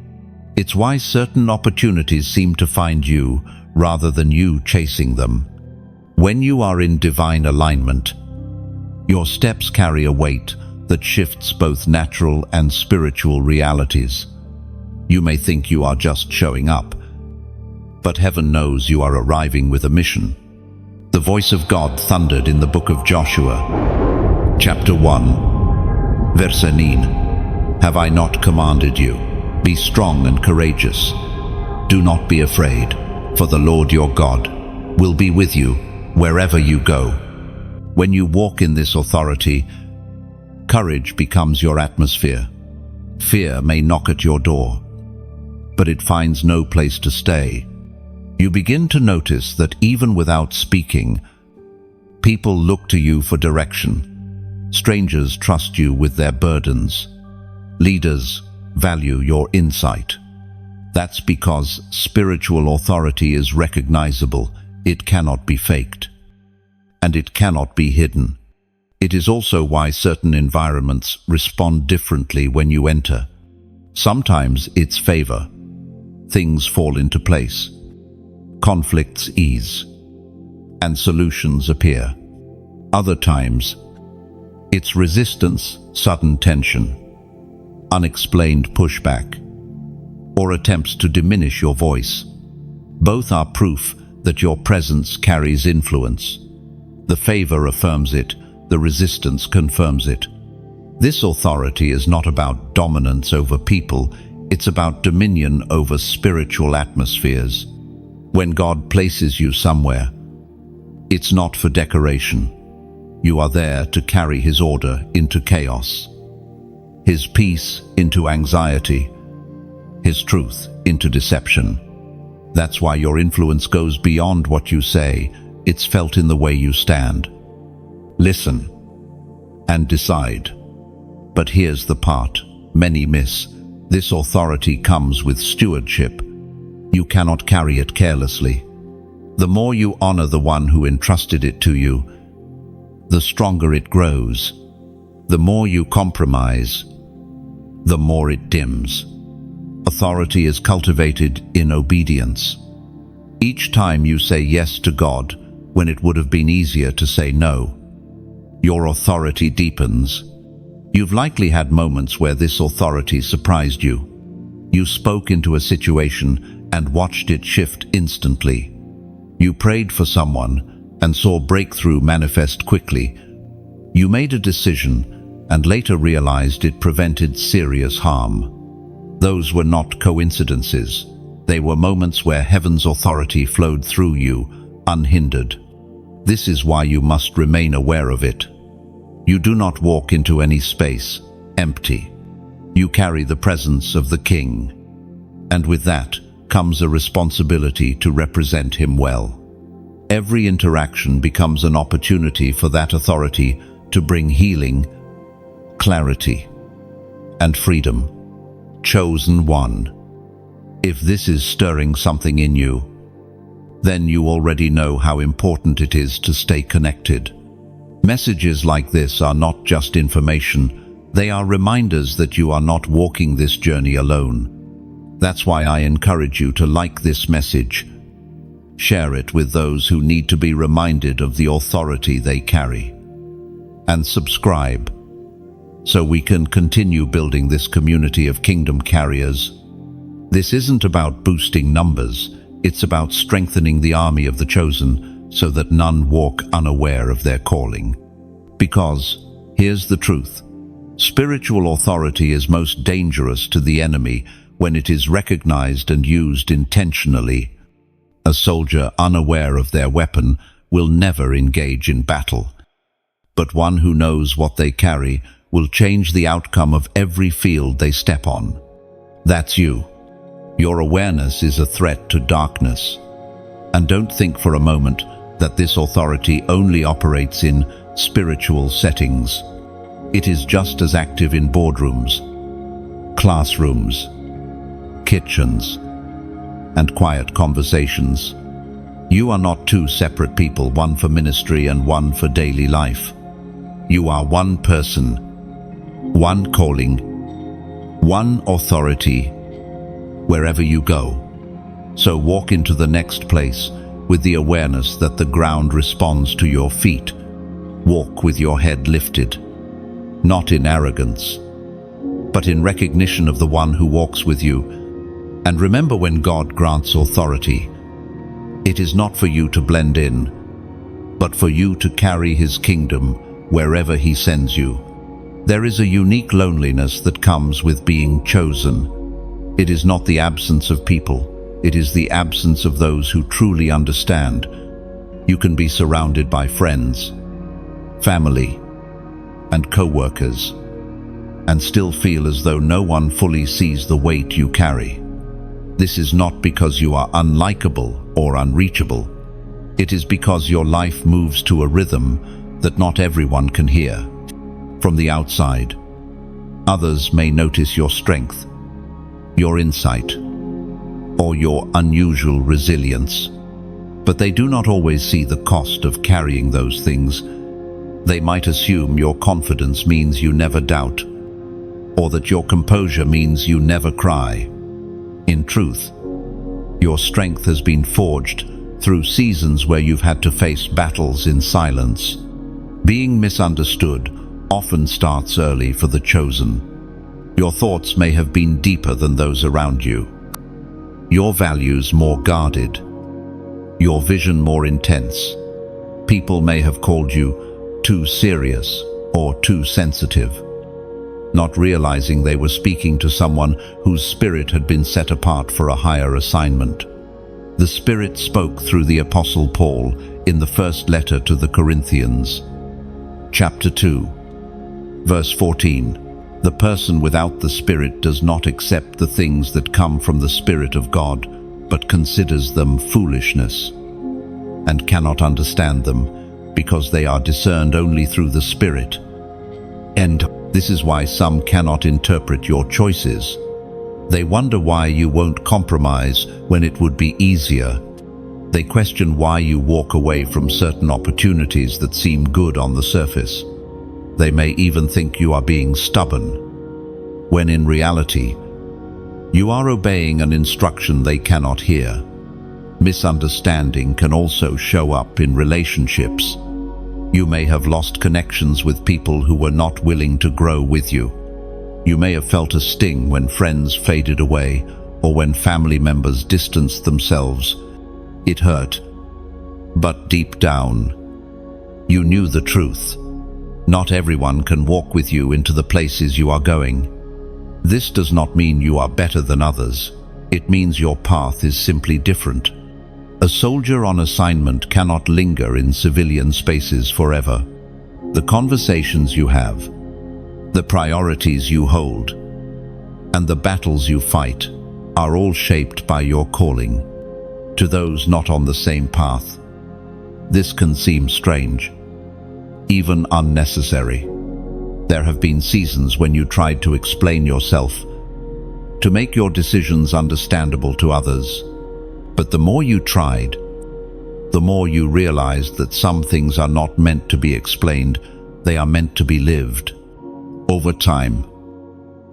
It's why certain opportunities seem to find you rather than you chasing them. When you are in divine alignment, your steps carry a weight that shifts both natural and spiritual realities. You may think you are just showing up, but heaven knows you are arriving with a mission. The voice of God thundered in the book of Joshua, chapter 1, verse 9. Have I not commanded you? Be strong and courageous. Do not be afraid, for the Lord your God will be with you wherever you go. When you walk in this authority, courage becomes your atmosphere. Fear may knock at your door, but it finds no place to stay. You begin to notice that even without speaking, people look to you for direction. Strangers trust you with their burdens. Leaders value your insight. That's because spiritual authority is recognizable. It cannot be faked, and it cannot be hidden. It is also why certain environments respond differently when you enter. Sometimes it's favor. Things fall into place. Conflicts ease, and solutions appear. Other times, it's resistance, sudden tension, unexplained pushback, or attempts to diminish your voice. Both are proof that your presence carries influence. The favor affirms it, the resistance confirms it. This authority is not about dominance over people, it's about dominion over spiritual atmospheres. When God places you somewhere, it's not for decoration. You are there to carry his order into chaos, his peace into anxiety, his truth into deception. That's why your influence goes beyond what you say. It's felt in the way you stand. Listen and decide. But here's the part many miss. This authority comes with stewardship. You cannot carry it carelessly. The more you honor the one who entrusted it to you, the stronger it grows. The more you compromise, the more it dims. Authority is cultivated in obedience. Each time you say yes to God when it would have been easier to say no, your authority deepens. You've likely had moments where this authority surprised you. You spoke into a situation and watched it shift instantly. You prayed for someone and saw breakthrough manifest quickly. You made a decision and later realized it prevented serious harm. Those were not coincidences. They were moments where heaven's authority flowed through you, unhindered. This is why you must remain aware of it. You do not walk into any space empty. You carry the presence of the King. And with that comes a responsibility to represent him well. Every interaction becomes an opportunity for that authority to bring healing, clarity, and freedom. Chosen one. If this is stirring something in you, then you already know how important it is to stay connected. Messages like this are not just information, they are reminders that you are not walking this journey alone. That's why I encourage you to like this message. Share it with those who need to be reminded of the authority they carry. And subscribe, so we can continue building this community of kingdom carriers. This isn't about boosting numbers, it's about strengthening the army of the chosen so that none walk unaware of their calling. Because, here's the truth, spiritual authority is most dangerous to the enemy when it is recognized and used intentionally. A soldier unaware of their weapon will never engage in battle. But one who knows what they carry will change the outcome of every field they step on. That's you. Your awareness is a threat to darkness. And don't think for a moment that this authority only operates in spiritual settings. It is just as active in boardrooms, classrooms, kitchens, and quiet conversations. You are not two separate people, one for ministry and one for daily life. You are one person, one calling, one authority, wherever you go. So walk into the next place with the awareness that the ground responds to your feet. Walk with your head lifted, not in arrogance, but in recognition of the one who walks with you. And remember, when God grants authority, it is not for you to blend in, but for you to carry his kingdom wherever he sends you. There is a unique loneliness that comes with being chosen. It is not the absence of people, it is the absence of those who truly understand. You can be surrounded by friends, family, and co-workers, and still feel as though no one fully sees the weight you carry. This is not because you are unlikable or unreachable. It is because your life moves to a rhythm that not everyone can hear. From the outside, others may notice your strength, your insight, or your unusual resilience, but they do not always see the cost of carrying those things. They might assume your confidence means you never doubt, or that your composure means you never cry. In truth, your strength has been forged through seasons where you've had to face battles in silence. Being misunderstood often starts early for the chosen. Your thoughts may have been deeper than those around you, your values more guarded, your vision more intense. People may have called you too serious or too sensitive, not realizing they were speaking to someone whose spirit had been set apart for a higher assignment. The Spirit spoke through the Apostle Paul in the first letter to the Corinthians, chapter 2, verse 14. The person without the Spirit does not accept the things that come from the Spirit of God, but considers them foolishness, and cannot understand them, because they are discerned only through the Spirit. And this is why some cannot interpret your choices. They wonder why you won't compromise when it would be easier. They question why you walk away from certain opportunities that seem good on the surface. They may even think you are being stubborn, when in reality, you are obeying an instruction they cannot hear. Misunderstanding can also show up in relationships. You may have lost connections with people who were not willing to grow with you. You may have felt a sting when friends faded away or when family members distanced themselves. It hurt. But deep down, you knew the truth. Not everyone can walk with you into the places you are going. This does not mean you are better than others. It means your path is simply different. A soldier on assignment cannot linger in civilian spaces forever. The conversations you have, the priorities you hold, and the battles you fight are all shaped by your calling. To those not on the same path, this can seem strange, even unnecessary. There have been seasons when you tried to explain yourself, to make your decisions understandable to others. But the more you tried, the more you realized that some things are not meant to be explained, they are meant to be lived. Over time,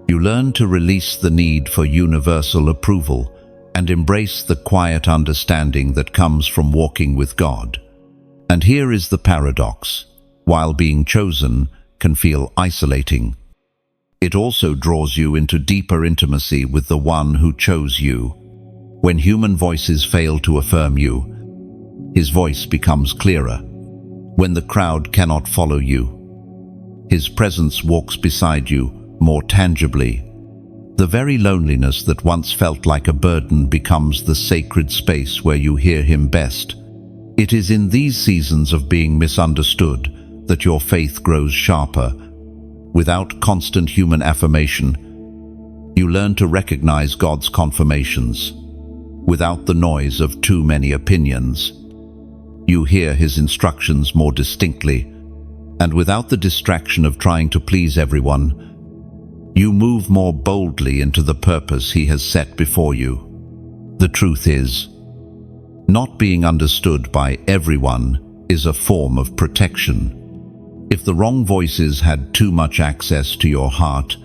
you learn to release the need for universal approval and embrace the quiet understanding that comes from walking with God. And here is the paradox. While being chosen can feel isolating, it also draws you into deeper intimacy with the one who chose you. When human voices fail to affirm you, his voice becomes clearer. When the crowd cannot follow you, his presence walks beside you more tangibly. The very loneliness that once felt like a burden becomes the sacred space where you hear him best. It is in these seasons of being misunderstood that your faith grows sharper. Without constant human affirmation, you learn to recognize God's confirmations. Without the noise of too many opinions, you hear his instructions more distinctly. And without the distraction of trying to please everyone, you move more boldly into the purpose he has set before you. The truth is, not being understood by everyone is a form of protection. If the wrong voices had too much access to your heart,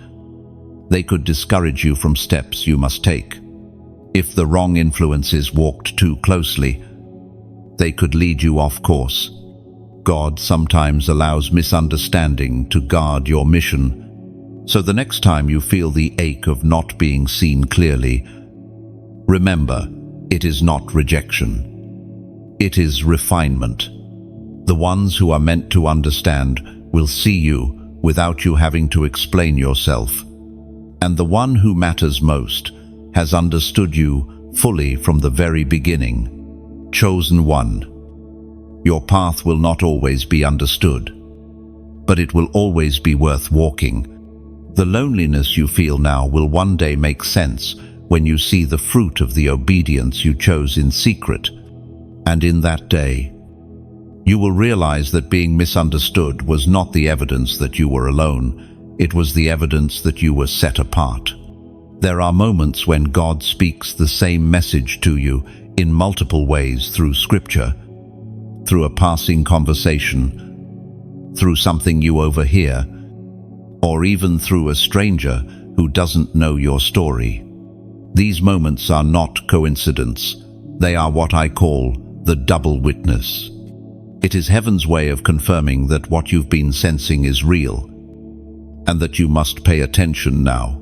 they could discourage you from steps you must take. If the wrong influences walked too closely, they could lead you off course. God sometimes allows misunderstanding to guard your mission. So the next time you feel the ache of not being seen clearly, remember, it is not rejection. It is refinement. The ones who are meant to understand will see you without you having to explain yourself. And the one who matters most has understood you fully from the very beginning. Chosen one. Your path will not always be understood, but it will always be worth walking. The loneliness you feel now will one day make sense when you see the fruit of the obedience you chose in secret. And in that day, you will realize that being misunderstood was not the evidence that you were alone. It was the evidence that you were set apart. There are moments when God speaks the same message to you in multiple ways through Scripture, through a passing conversation, through something you overhear, or even through a stranger who doesn't know your story. These moments are not coincidence. They are what I call the double witness. It is heaven's way of confirming that what you've been sensing is real, and that you must pay attention now.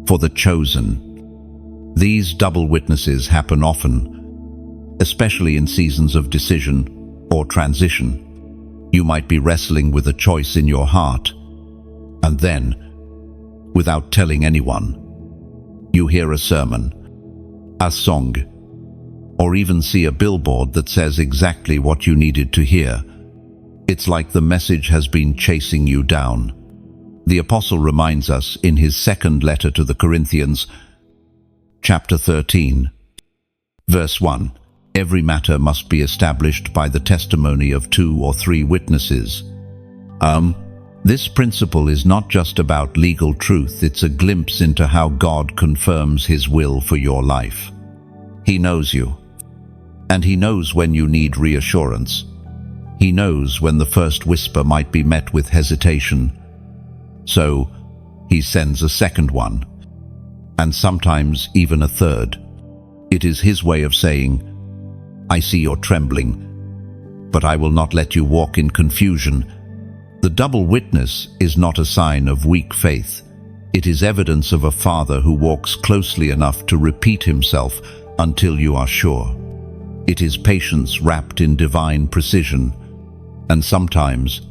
For the chosen, these double witnesses happen often, especially in seasons of decision or transition. You might be wrestling with a choice in your heart, and then, without telling anyone, you hear a sermon, a song, or even see a billboard that says exactly what you needed to hear. It's like the message has been chasing you down. The apostle reminds us in his second letter to the Corinthians, chapter 13, verse 1, Every matter must be established by the testimony of 2 or 3 witnesses. This principle is not just about legal truth, it's a glimpse into how God confirms His will for your life. He knows you, and He knows when you need reassurance. He knows when the first whisper might be met with hesitation. So, He sends a second one, and sometimes even a third. It is His way of saying, I see you're trembling, but I will not let you walk in confusion. The double witness is not a sign of weak faith. It is evidence of a Father who walks closely enough to repeat Himself until you are sure. It is patience wrapped in divine precision, and sometimes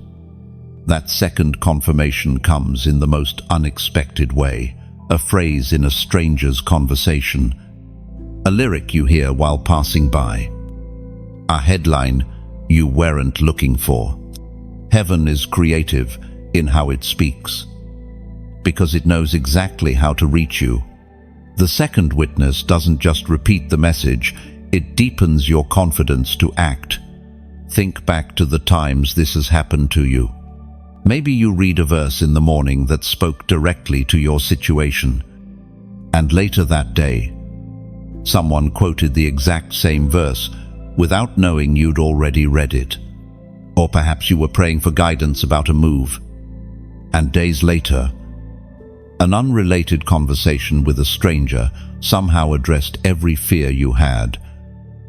that second confirmation comes in the most unexpected way, a phrase in a stranger's conversation, a lyric you hear while passing by, a headline you weren't looking for. Heaven is creative in how it speaks, because it knows exactly how to reach you. The second witness doesn't just repeat the message, it deepens your confidence to act. Think back to the times this has happened to you. Maybe you read a verse in the morning that spoke directly to your situation, and later that day, someone quoted the exact same verse without knowing you'd already read it. Or perhaps you were praying for guidance about a move, and days later, an unrelated conversation with a stranger somehow addressed every fear you had.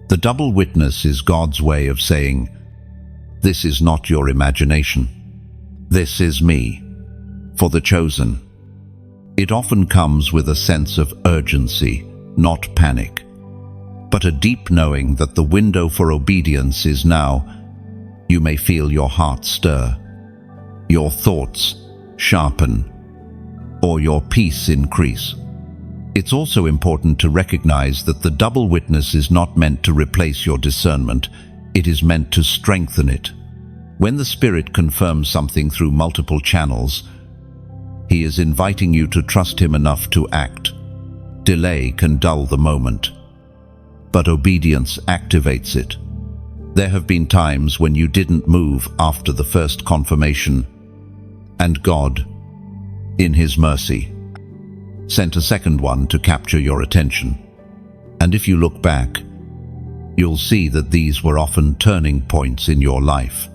The double witness is God's way of saying, this is not your imagination. This is me, for the chosen. It often comes with a sense of urgency, not panic, but a deep knowing that the window for obedience is now. You may feel your heart stir, your thoughts sharpen, or your peace increase. It's also important to recognize that the double witness is not meant to replace your discernment, it is meant to strengthen it. When the Spirit confirms something through multiple channels, He is inviting you to trust Him enough to act. Delay can dull the moment, but obedience activates it. There have been times when you didn't move after the first confirmation, and God, in His mercy, sent a second one to capture your attention. And if you look back, you'll see that these were often turning points in your life,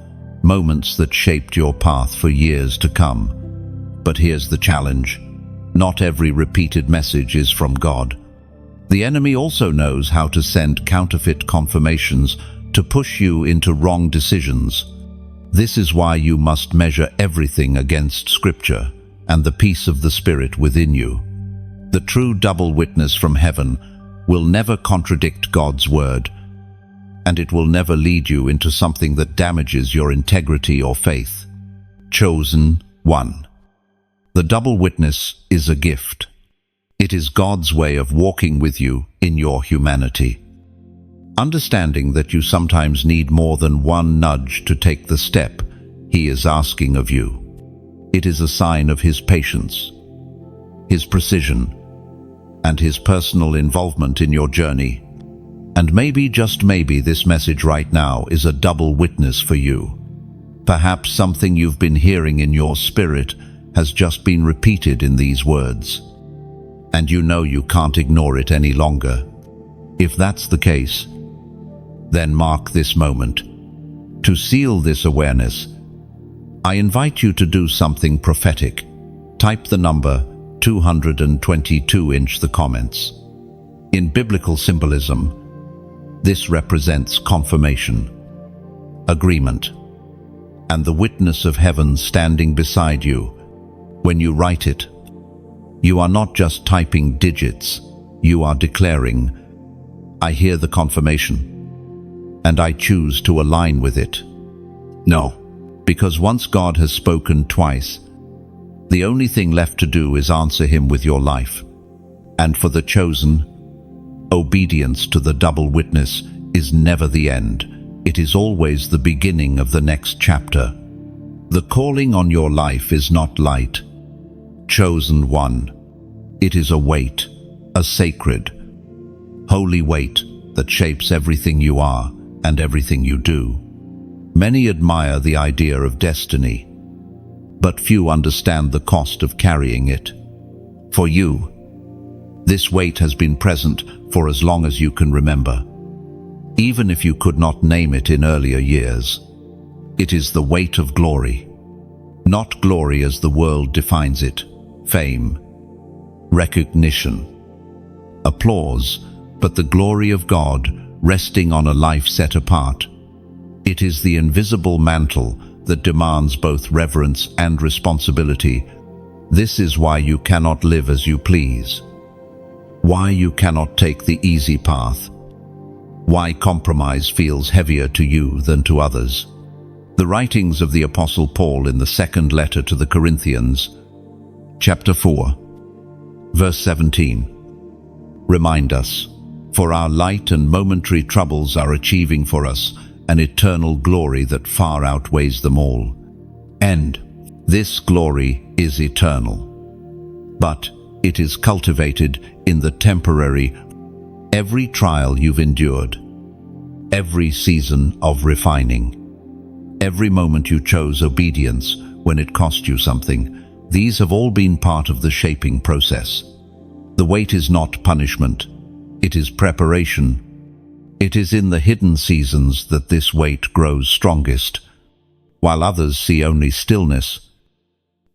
moments that shaped your path for years to come. But here's the challenge. Not every repeated message is from God. The enemy also knows how to send counterfeit confirmations to push you into wrong decisions. This is why you must measure everything against Scripture and the peace of the Spirit within you. The true double witness from heaven will never contradict God's word, and it will never lead you into something that damages your integrity or faith. Chosen one. The double witness is a gift. It is God's way of walking with you in your humanity. Understanding that you sometimes need more than one nudge to take the step He is asking of you. It is a sign of His patience, His precision, and His personal involvement in your journey. And maybe, just maybe, this message right now is a double witness for you. Perhaps something you've been hearing in your spirit has just been repeated in these words, and you know you can't ignore it any longer. If that's the case, then mark this moment. To seal this awareness, I invite you to do something prophetic. Type the number 222 in the comments. In biblical symbolism, this represents confirmation, agreement, and the witness of heaven standing beside you. When you write it, you are not just typing digits, you are declaring, I hear the confirmation, and I choose to align with it. No, because once God has spoken twice, the only thing left to do is answer Him with your life. And for the chosen, obedience to the double witness is never the end. It is always the beginning of the next chapter. The calling on your life is not light. Chosen one. It is a weight, a sacred, holy weight that shapes everything you are and everything you do. Many admire the idea of destiny, but few understand the cost of carrying it. For you, this weight has been present for as long as you can remember. Even if you could not name it in earlier years, it is the weight of glory. Not glory as the world defines it, fame, recognition, applause, but the glory of God resting on a life set apart. It is the invisible mantle that demands both reverence and responsibility. This is why you cannot live as you please, why you cannot take the easy path, why compromise feels heavier to you than to others. The writings of the Apostle Paul in the second letter to the Corinthians, chapter 4, verse 17, remind us, "For our light and momentary troubles are achieving for us an eternal glory that far outweighs them all." And this glory is eternal, but it is cultivated in the temporary. Every trial you've endured, every season of refining, every moment you chose obedience when it cost you something, these have all been part of the shaping process. The weight is not punishment, it is preparation. It is in the hidden seasons that this weight grows strongest. While others see only stillness,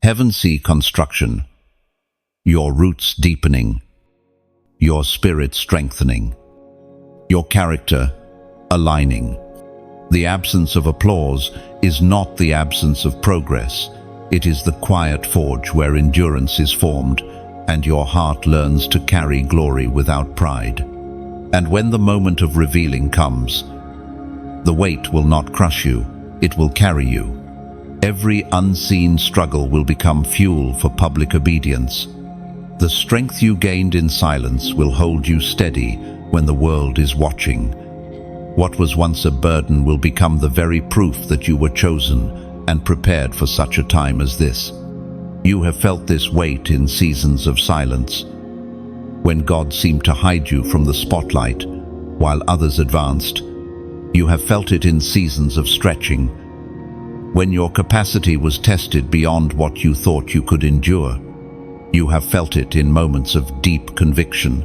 heaven see construction, your roots deepening, your spirit strengthening, your character aligning. The absence of applause is not the absence of progress. It is the quiet forge where endurance is formed and your heart learns to carry glory without pride. And when the moment of revealing comes, the weight will not crush you, it will carry you. Every unseen struggle will become fuel for public obedience. The strength you gained in silence will hold you steady when the world is watching. What was once a burden will become the very proof that you were chosen and prepared for such a time as this. You have felt this weight in seasons of silence, when God seemed to hide you from the spotlight while others advanced. You have felt it in seasons of stretching, when your capacity was tested beyond what you thought you could endure. You have felt it in moments of deep conviction,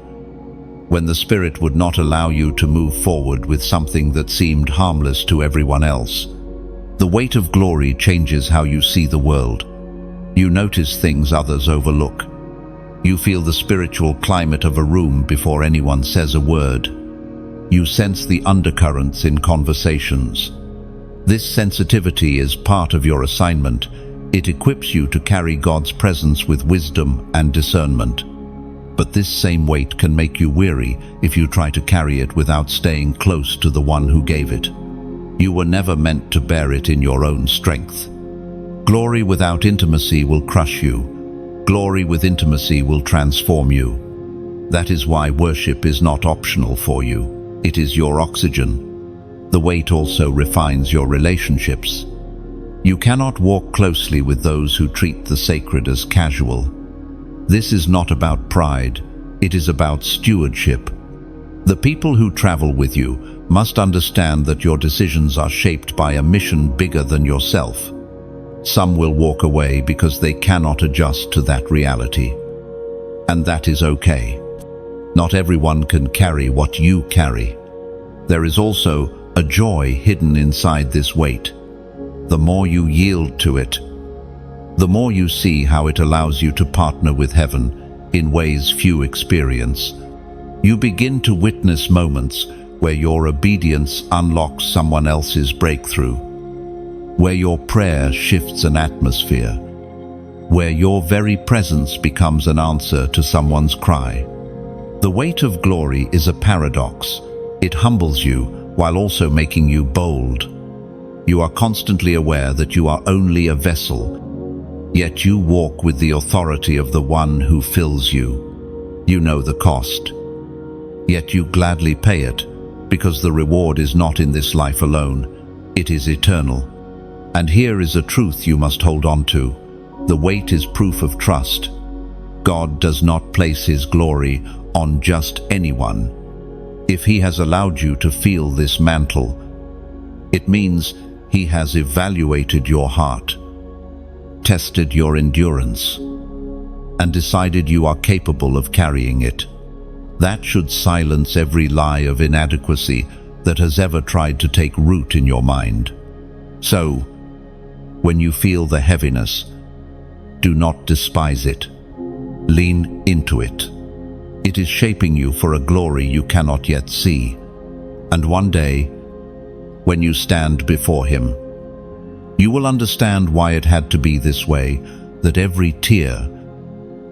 when the Spirit would not allow you to move forward with something that seemed harmless to everyone else. The weight of glory changes how you see the world. You notice things others overlook. You feel the spiritual climate of a room before anyone says a word. You sense the undercurrents in conversations. This sensitivity is part of your assignment. It equips you to carry God's presence with wisdom and discernment. But this same weight can make you weary if you try to carry it without staying close to the one who gave it. You were never meant to bear it in your own strength. Glory without intimacy will crush you. Glory with intimacy will transform you. That is why worship is not optional for you. It is your oxygen. The weight also refines your relationships. You cannot walk closely with those who treat the sacred as casual. This is not about pride, it is about stewardship. The people who travel with you must understand that your decisions are shaped by a mission bigger than yourself. Some will walk away because they cannot adjust to that reality. And that is okay. Not everyone can carry what you carry. There is also a joy hidden inside this weight. The more you yield to it, the more you see how it allows you to partner with heaven in ways few experience. You begin to witness moments where your obedience unlocks someone else's breakthrough, where your prayer shifts an atmosphere, where your very presence becomes an answer to someone's cry. The weight of glory is a paradox. It humbles you while also making you bold. You are constantly aware that you are only a vessel, yet you walk with the authority of the one who fills you. You know the cost, yet you gladly pay it, because the reward is not in this life alone, it is eternal. And here is a truth you must hold on to. The weight is proof of trust. God does not place His glory on just anyone. If He has allowed you to feel this mantle, it means He has evaluated your heart, tested your endurance, and decided you are capable of carrying it. That should silence every lie of inadequacy that has ever tried to take root in your mind. So, when you feel the heaviness, do not despise it. Lean into it. It is shaping you for a glory you cannot yet see. And one day, when you stand before Him, you will understand why it had to be this way, that every tear,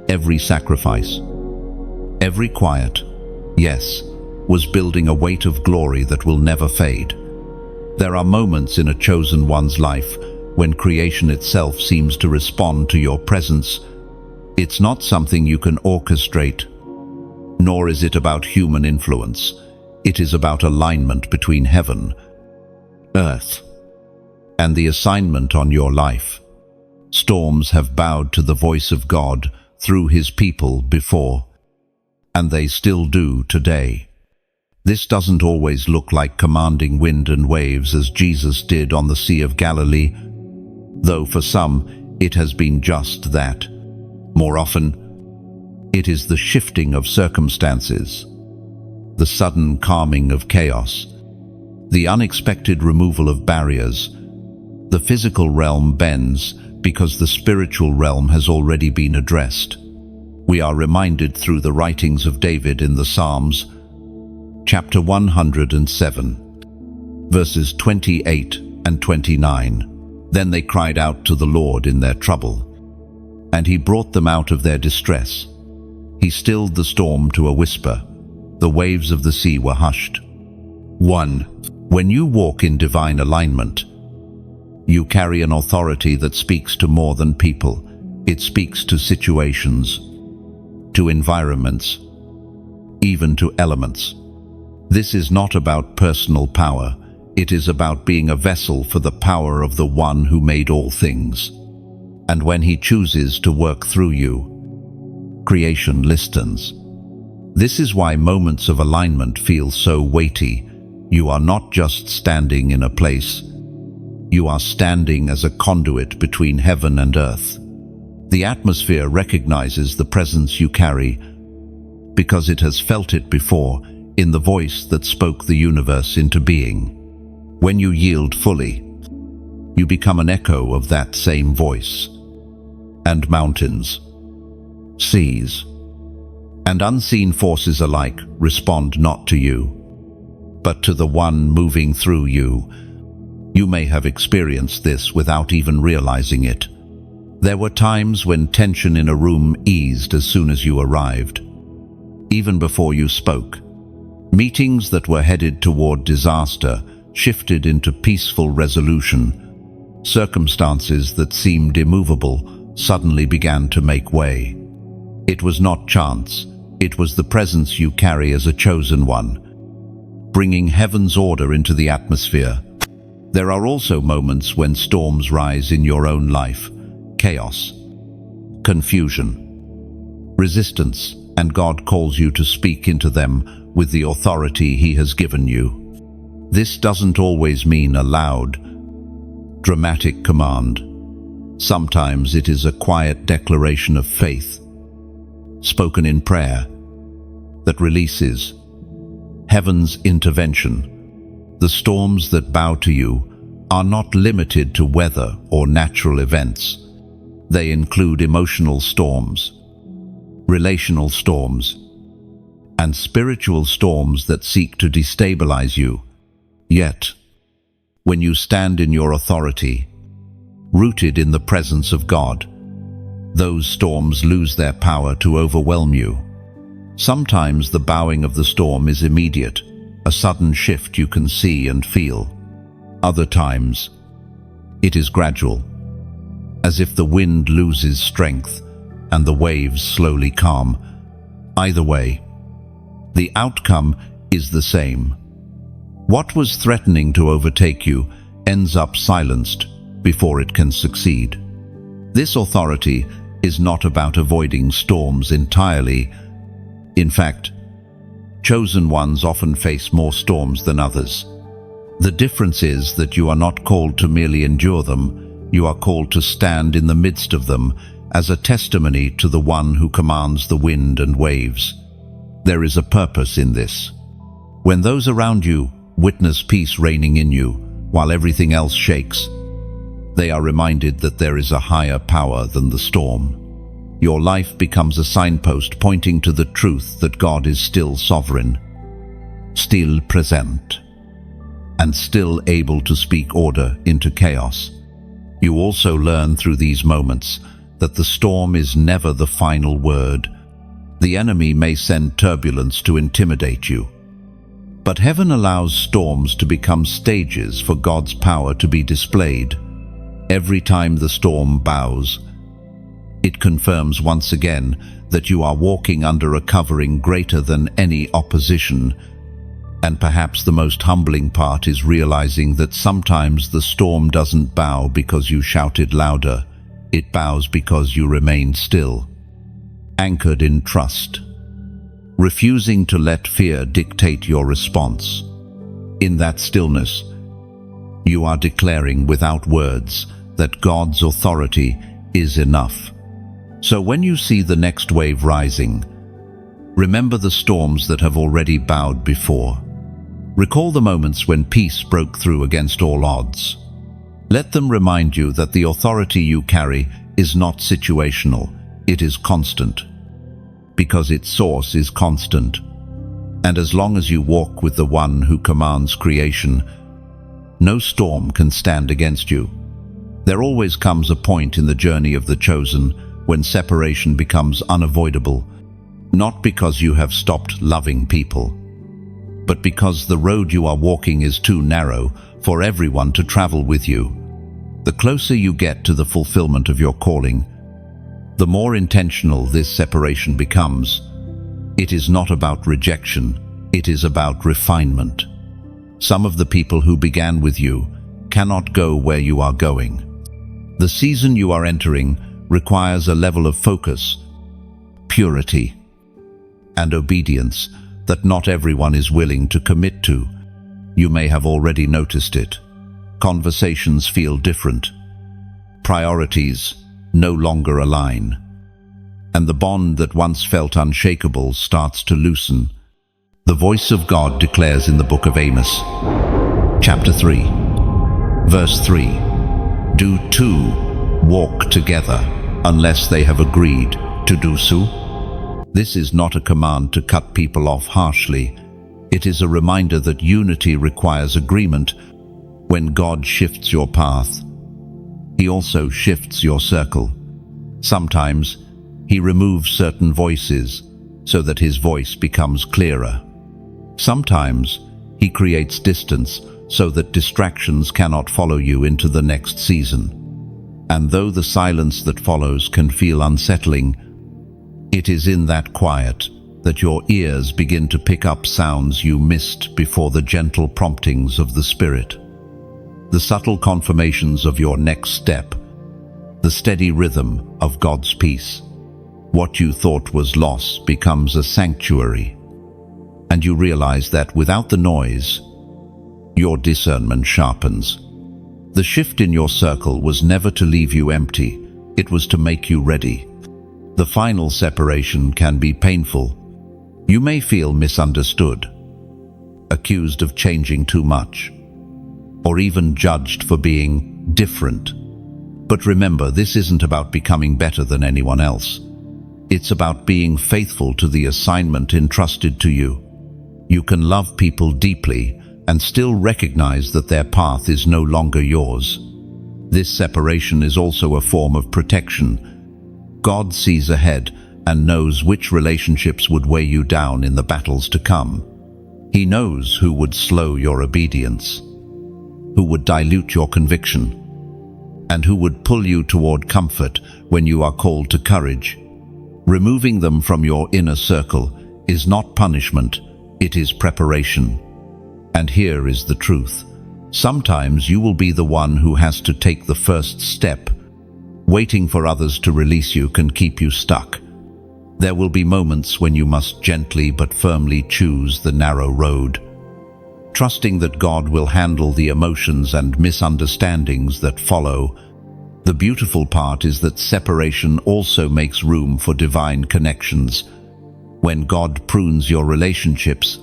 every sacrifice, every quiet, yes, was building a weight of glory that will never fade. There are moments in a chosen one's life when creation itself seems to respond to your presence. It's not something you can orchestrate, nor is it about human influence. It is about alignment between heaven, earth, and the assignment on your life. Storms have bowed to the voice of God through His people before, and they still do today. This doesn't always look like commanding wind and waves as Jesus did on the Sea of Galilee, though for some it has been just that. More often, it is the shifting of circumstances, the sudden calming of chaos, the unexpected removal of barriers. The physical realm bends because the spiritual realm has already been addressed. We are reminded through the writings of David in the Psalms, chapter 107, verses 28 and 29. Then they cried out to the Lord in their trouble, and He brought them out of their distress. He stilled the storm to a whisper. The waves of the sea were hushed. 1. When you walk in divine alignment, you carry an authority that speaks to more than people. It speaks to situations, to environments, even to elements. This is not about personal power. It is about being a vessel for the power of the One who made all things. And when He chooses to work through you, creation listens. This is why moments of alignment feel so weighty. You are not just standing in a place. You are standing as a conduit between heaven and earth. The atmosphere recognizes the presence you carry because it has felt it before in the voice that spoke the universe into being. When you yield fully, you become an echo of that same voice. And mountains, seas, and unseen forces alike respond not to you, but to the One moving through you. You may have experienced this without even realizing it. There were times when tension in a room eased as soon as you arrived, even before you spoke. Meetings that were headed toward disaster shifted into peaceful resolution. Circumstances that seemed immovable suddenly began to make way. It was not chance. It was the presence you carry as a chosen one, bringing heaven's order into the atmosphere. There are also moments when storms rise in your own life. Chaos, confusion, resistance, and God calls you to speak into them with the authority He has given you. This doesn't always mean a loud, dramatic command. Sometimes it is a quiet declaration of faith, spoken in prayer, that releases heaven's intervention. The storms that bow to you are not limited to weather or natural events. They include emotional storms, relational storms, and spiritual storms that seek to destabilize you. Yet, when you stand in your authority, rooted in the presence of God, those storms lose their power to overwhelm you. Sometimes the bowing of the storm is immediate, a sudden shift you can see and feel. Other times, it is gradual, as if the wind loses strength and the waves slowly calm. Either way, the outcome is the same. What was threatening to overtake you ends up silenced before it can succeed. This authority is not about avoiding storms entirely. In fact, Chosen ones often face more storms than others. The difference is that you are not called to merely endure them, you are called to stand in the midst of them as a testimony to the one who commands the wind and waves. There is a purpose in this. When those around you witness peace reigning in you, while everything else shakes, they are reminded that there is a higher power than the storm. Your life becomes a signpost pointing to the truth that God is still sovereign, still present, and still able to speak order into chaos. You also learn through these moments that the storm is never the final word. The enemy may send turbulence to intimidate you, but heaven allows storms to become stages for God's power to be displayed. Every time the storm bows, it confirms once again that you are walking under a covering greater than any opposition. And perhaps the most humbling part is realizing that sometimes the storm doesn't bow because you shouted louder. It bows because you remained still, anchored in trust, refusing to let fear dictate your response. In that stillness, you are declaring without words that God's authority is enough. So when you see the next wave rising, remember the storms that have already bowed before. Recall the moments when peace broke through against all odds. Let them remind you that the authority you carry is not situational, it is constant, because its source is constant. And as long as you walk with the one who commands creation, no storm can stand against you. There always comes a point in the journey of the chosen when separation becomes unavoidable, not because you have stopped loving people, but because the road you are walking is too narrow for everyone to travel with you. The closer you get to the fulfillment of your calling, the more intentional this separation becomes. It is not about rejection, it is about refinement. Some of the people who began with you cannot go where you are going. The season you are entering requires a level of focus, purity, and obedience that not everyone is willing to commit to. You may have already noticed it. Conversations feel different. Priorities no longer align. And the bond that once felt unshakable starts to loosen. The voice of God declares in the book of Amos, chapter 3, verse 3, "Do two walk together unless they have agreed to do so?" This is not a command to cut people off harshly. It is a reminder that unity requires agreement. When God shifts your path, He also shifts your circle. Sometimes He removes certain voices so that His voice becomes clearer. Sometimes He creates distance so that distractions cannot follow you into the next season. And though the silence that follows can feel unsettling, it is in that quiet that your ears begin to pick up sounds you missed before the gentle promptings of the Spirit. The subtle confirmations of your next step, the steady rhythm of God's peace. What you thought was loss becomes a sanctuary, and you realize that without the noise, your discernment sharpens. The shift in your circle was never to leave you empty, it was to make you ready. The final separation can be painful. You may feel misunderstood, accused of changing too much, or even judged for being different. But remember, this isn't about becoming better than anyone else. It's about being faithful to the assignment entrusted to you. You can love people deeply and still recognize that their path is no longer yours. This separation is also a form of protection. God sees ahead and knows which relationships would weigh you down in the battles to come. He knows who would slow your obedience, who would dilute your conviction, and who would pull you toward comfort when you are called to courage. Removing them from your inner circle is not punishment, it is preparation. And here is the truth. Sometimes you will be the one who has to take the first step. Waiting for others to release you can keep you stuck. There will be moments when you must gently but firmly choose the narrow road, trusting that God will handle the emotions and misunderstandings that follow. The beautiful part is that separation also makes room for divine connections. When God prunes your relationships,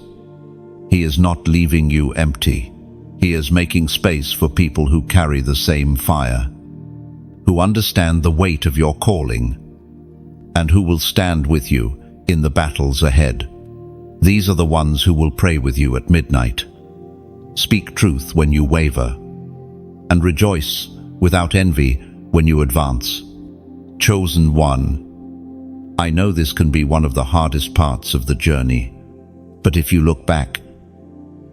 He is not leaving you empty. He is making space for people who carry the same fire, who understand the weight of your calling, and who will stand with you in the battles ahead. These are the ones who will pray with you at midnight, speak truth when you waver, and rejoice without envy when you advance. Chosen one. I know this can be one of the hardest parts of the journey, but if you look back,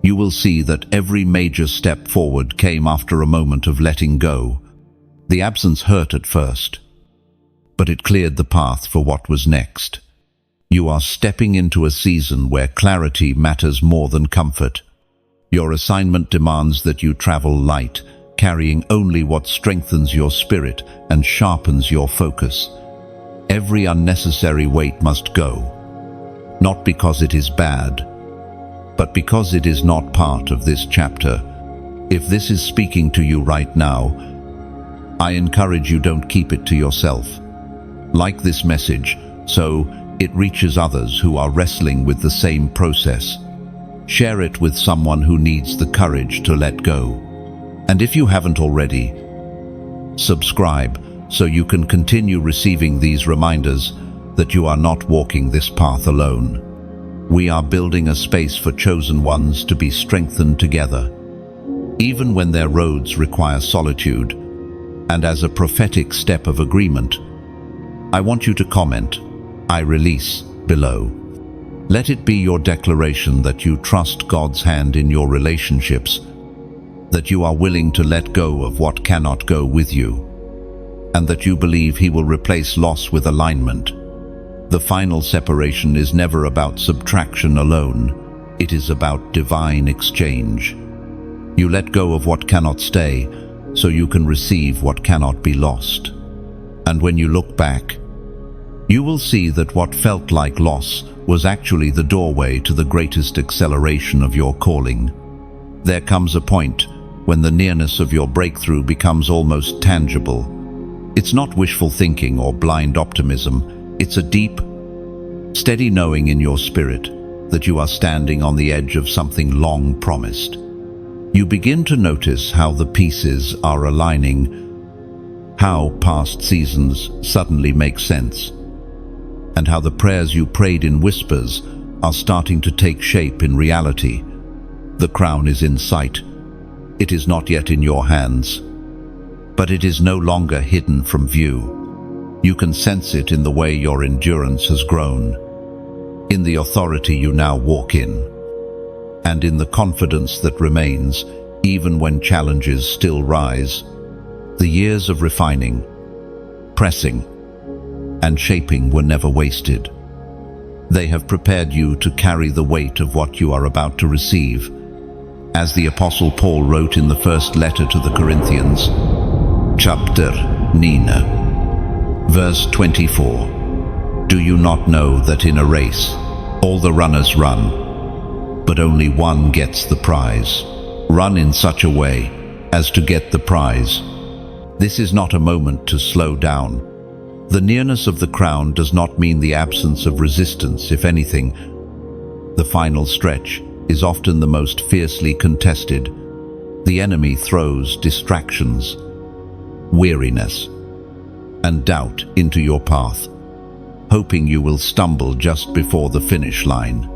you will see that every major step forward came after a moment of letting go. The absence hurt at first, but it cleared the path for what was next. You are stepping into a season where clarity matters more than comfort. Your assignment demands that you travel light, carrying only what strengthens your spirit and sharpens your focus. Every unnecessary weight must go, not because it is bad, but because it is not part of this chapter. If this is speaking to you right now, I encourage you, don't keep it to yourself. Like this message, so it reaches others who are wrestling with the same process. Share it with someone who needs the courage to let go. And if you haven't already, subscribe so you can continue receiving these reminders that you are not walking this path alone. We are building a space for chosen ones to be strengthened together, even when their roads require solitude. And as a prophetic step of agreement, I want you to comment, "I release," below. Let it be your declaration that you trust God's hand in your relationships, that you are willing to let go of what cannot go with you, and that you believe He will replace loss with alignment. The final separation is never about subtraction alone. It is about divine exchange. You let go of what cannot stay, so you can receive what cannot be lost. And when you look back, you will see that what felt like loss was actually the doorway to the greatest acceleration of your calling. There comes a point when the nearness of your breakthrough becomes almost tangible. It's not wishful thinking or blind optimism. It's a deep, steady knowing in your spirit that you are standing on the edge of something long promised. You begin to notice how the pieces are aligning, how past seasons suddenly make sense, and how the prayers you prayed in whispers are starting to take shape in reality. The crown is in sight. It is not yet in your hands, but it is no longer hidden from view. You can sense it in the way your endurance has grown, in the authority you now walk in, and in the confidence that remains even when challenges still rise. The years of refining, pressing, and shaping were never wasted. They have prepared you to carry the weight of what you are about to receive. As the Apostle Paul wrote in the first letter to the Corinthians, chapter 9, verse 24, "Do you not know that in a race all the runners run, but only one gets the prize? Run in such a way as to get the prize." This is not a moment to slow down. The nearness of the crown does not mean the absence of resistance. If anything, the final stretch is often the most fiercely contested. The enemy throws distractions, weariness, and doubt into your path, hoping you will stumble just before the finish line.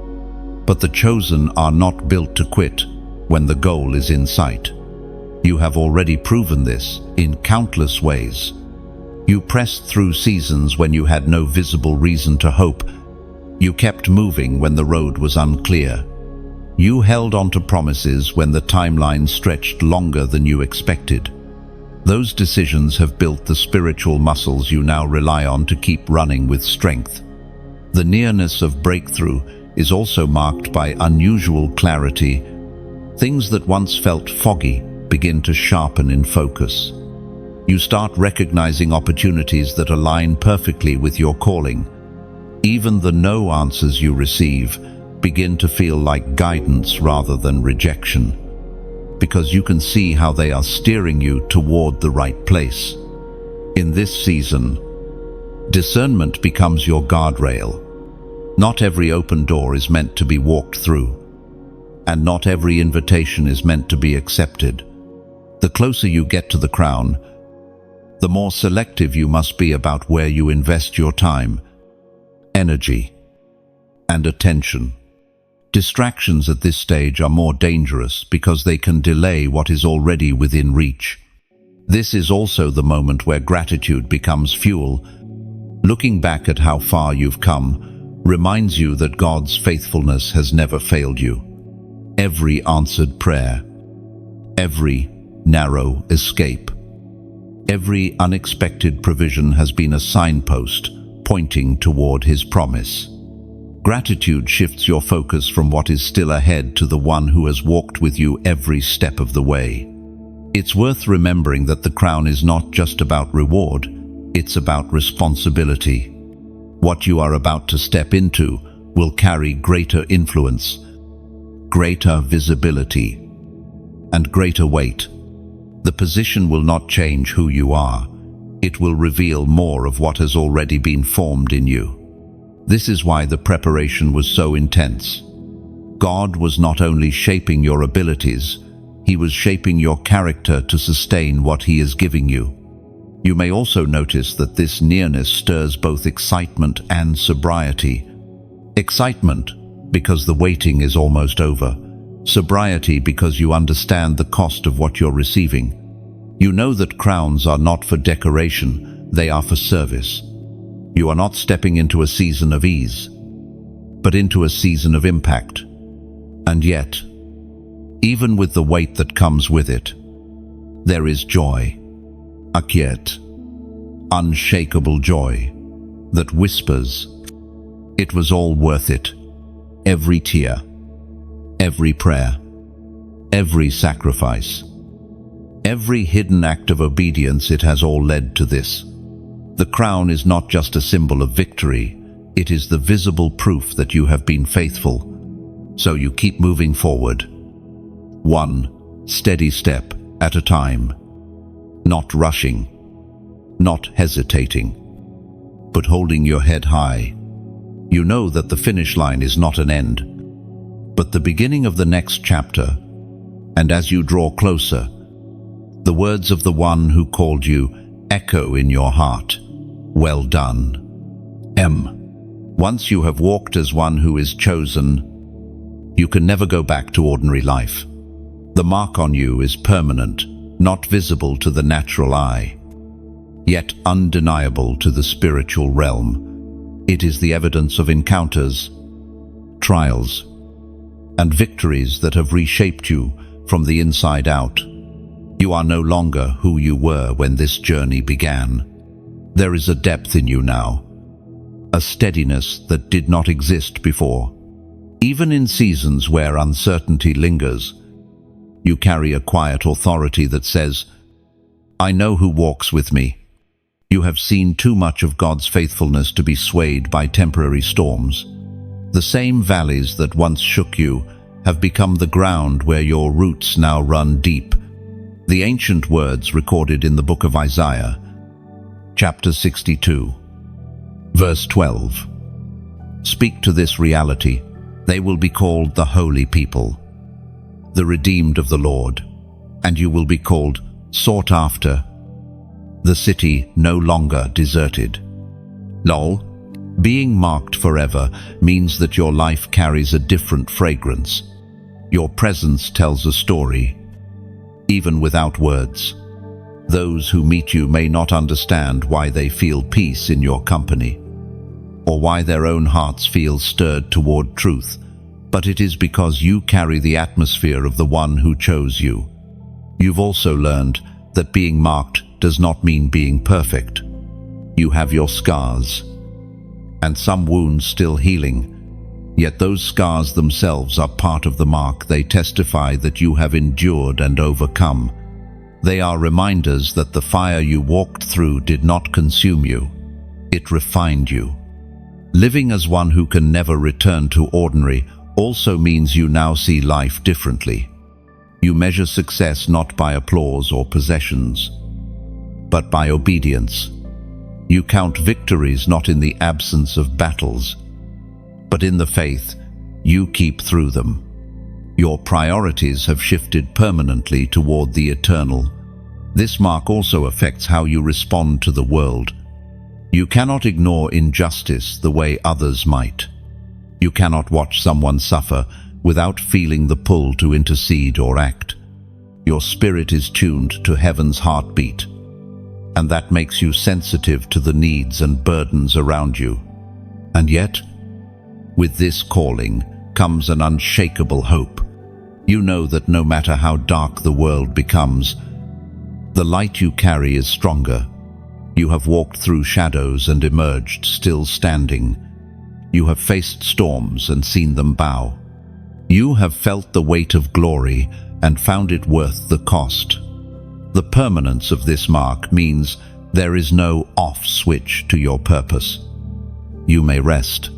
But the chosen are not built to quit when the goal is in sight. You have already proven this in countless ways. You pressed through seasons when you had no visible reason to hope. You kept moving when the road was unclear. You held on to promises when the timeline stretched longer than you expected. Those decisions have built the spiritual muscles you now rely on to keep running with strength. The nearness of breakthrough is also marked by unusual clarity. Things that once felt foggy begin to sharpen in focus. You start recognizing opportunities that align perfectly with your calling. Even the no answers you receive begin to feel like guidance rather than rejection, because you can see how they are steering you toward the right place. In this season, discernment becomes your guardrail. Not every open door is meant to be walked through, and not every invitation is meant to be accepted. The closer you get to the crown, the more selective you must be about where you invest your time, energy, and attention. Distractions at this stage are more dangerous because they can delay what is already within reach. This is also the moment where gratitude becomes fuel. Looking back at how far you've come reminds you that God's faithfulness has never failed you. Every answered prayer, every narrow escape, every unexpected provision has been a signpost pointing toward His promise. Gratitude shifts your focus from what is still ahead to the one who has walked with you every step of the way. It's worth remembering that the crown is not just about reward, it's about responsibility. What you are about to step into will carry greater influence, greater visibility, and greater weight. The position will not change who you are. It will reveal more of what has already been formed in you. This is why the preparation was so intense. God was not only shaping your abilities, He was shaping your character to sustain what He is giving you. You may also notice that this nearness stirs both excitement and sobriety. Excitement, because the waiting is almost over. Sobriety, because you understand the cost of what you're receiving. You know that crowns are not for decoration, they are for service. You are not stepping into a season of ease, but into a season of impact. And yet, even with the weight that comes with it, there is joy, a quiet, unshakable joy that whispers, "It was all worth it." Every tear, every prayer, every sacrifice, every hidden act of obedience, it has all led to this. The crown is not just a symbol of victory, it is the visible proof that you have been faithful. So you keep moving forward, one steady step at a time, not rushing, not hesitating, but holding your head high. You know that the finish line is not an end, but the beginning of the next chapter, and as you draw closer, the words of the one who called you echo in your heart. Well done. Once you have walked as one who is chosen, you can never go back to ordinary life. The mark on you is permanent, not visible to the natural eye, yet undeniable to the spiritual realm. It is the evidence of encounters, trials, and victories that have reshaped you from the inside out. You are no longer who you were when this journey began. There is a depth in you now, a steadiness that did not exist before. Even in seasons where uncertainty lingers, you carry a quiet authority that says, "I know who walks with me." You have seen too much of God's faithfulness to be swayed by temporary storms. The same valleys that once shook you have become the ground where your roots now run deep. The ancient words recorded in the book of Isaiah, chapter 62, verse 12. Speak to this reality. They will be called the holy people, the redeemed of the Lord, and you will be called sought after, the city no longer deserted. Lol, being marked forever means that your life carries a different fragrance. Your presence tells a story, even without words. Those who meet you may not understand why they feel peace in your company, or why their own hearts feel stirred toward truth, but it is because you carry the atmosphere of the one who chose you. You've also learned that being marked does not mean being perfect. You have your scars, and some wounds still healing, yet those scars themselves are part of the mark. They testify that you have endured and overcome. They are reminders that the fire you walked through did not consume you. It refined you. Living as one who can never return to ordinary also means you now see life differently. You measure success not by applause or possessions, but by obedience. You count victories not in the absence of battles, but in the faith you keep through them. Your priorities have shifted permanently toward the eternal. This mark also affects how you respond to the world. You cannot ignore injustice the way others might. You cannot watch someone suffer without feeling the pull to intercede or act. Your spirit is tuned to heaven's heartbeat, and that makes you sensitive to the needs and burdens around you. And yet, with this calling comes an unshakable hope. You know that no matter how dark the world becomes, the light you carry is stronger. You have walked through shadows and emerged still standing. You have faced storms and seen them bow. You have felt the weight of glory and found it worth the cost. The permanence of this mark means there is no off switch to your purpose. You may rest.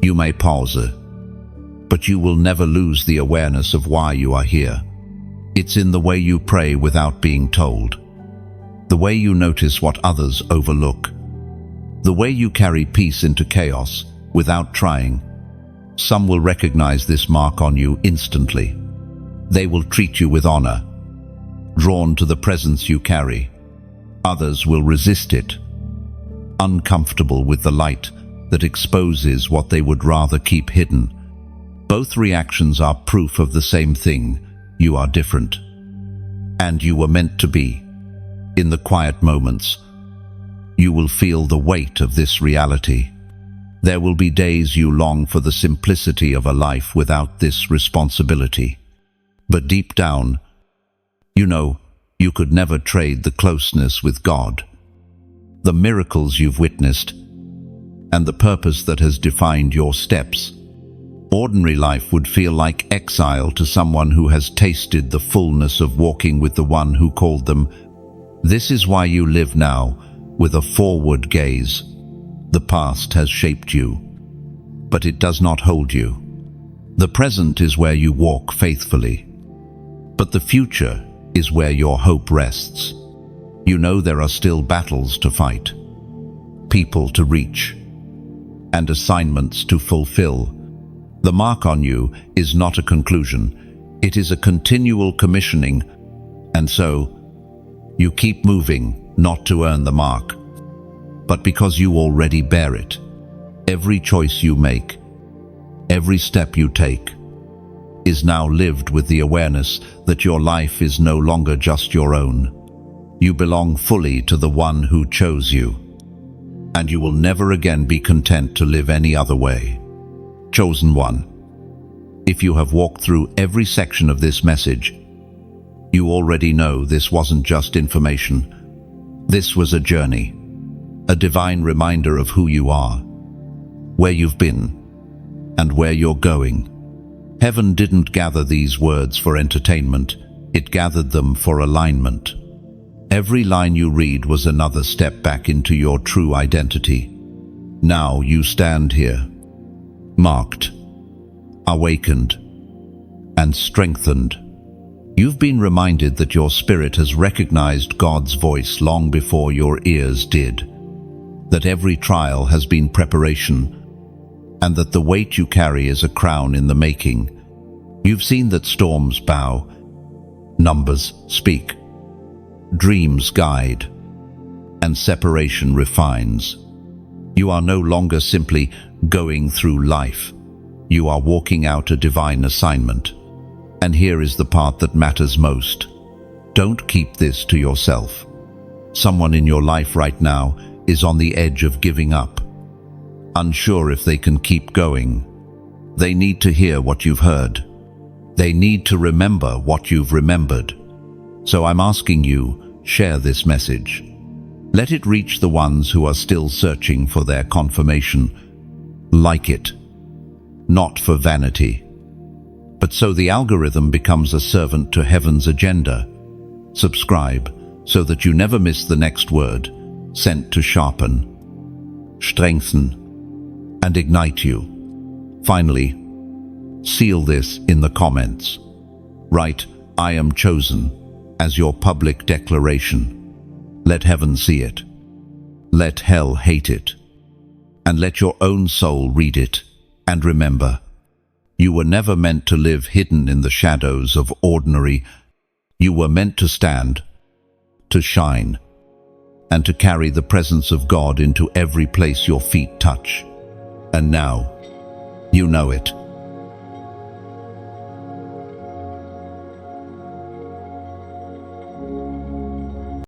You may pause, but you will never lose the awareness of why you are here. It's in the way you pray without being told, the way you notice what others overlook, the way you carry peace into chaos without trying. Some will recognize this mark on you instantly. They will treat you with honor, drawn to the presence you carry. Others will resist it, uncomfortable with the light that exposes what they would rather keep hidden. Both reactions are proof of the same thing: you are different. And you were meant to be. In the quiet moments, you will feel the weight of this reality. There will be days you long for the simplicity of a life without this responsibility. But deep down, you know you could never trade the closeness with God, the miracles you've witnessed, and the purpose that has defined your steps. Ordinary life would feel like exile to someone who has tasted the fullness of walking with the one who called them. This is why you live now, with a forward gaze. The past has shaped you, but it does not hold you. The present is where you walk faithfully, but the future is where your hope rests. You know there are still battles to fight, people to reach, and assignments to fulfill. The mark on you is not a conclusion, it is a continual commissioning, and so you keep moving, not to earn the mark, but because you already bear it. Every choice you make, every step you take, is now lived with the awareness that your life is no longer just your own. You belong fully to the one who chose you, and you will never again be content to live any other way. Chosen one, if you have walked through every section of this message, you already know this wasn't just information. This was a journey, a divine reminder of who you are, where you've been, and where you're going. Heaven didn't gather these words for entertainment, it gathered them for alignment. Every line you read was another step back into your true identity. Now you stand here, marked, awakened, and strengthened. You've been reminded that your spirit has recognized God's voice long before your ears did, that every trial has been preparation, and that the weight you carry is a crown in the making. You've seen that storms bow, numbers speak, dreams guide, and separation refines. You are no longer simply going through life. You are walking out a divine assignment. And here is the part that matters most. Don't keep this to yourself. Someone in your life right now is on the edge of giving up, unsure if they can keep going. They need to hear what you've heard. They need to remember what you've remembered. So I'm asking you, share this message. Let it reach the ones who are still searching for their confirmation. Like it, not for vanity, but so the algorithm becomes a servant to heaven's agenda. Subscribe so that you never miss the next word, sent to sharpen, strengthen, and ignite you. Finally, seal this in the comments. Write, "I am chosen," as your public declaration. Let heaven see it. Let hell hate it. And let your own soul read it. And remember, you were never meant to live hidden in the shadows of ordinary. You were meant to stand, to shine, and to carry the presence of God into every place your feet touch. And now, you know it.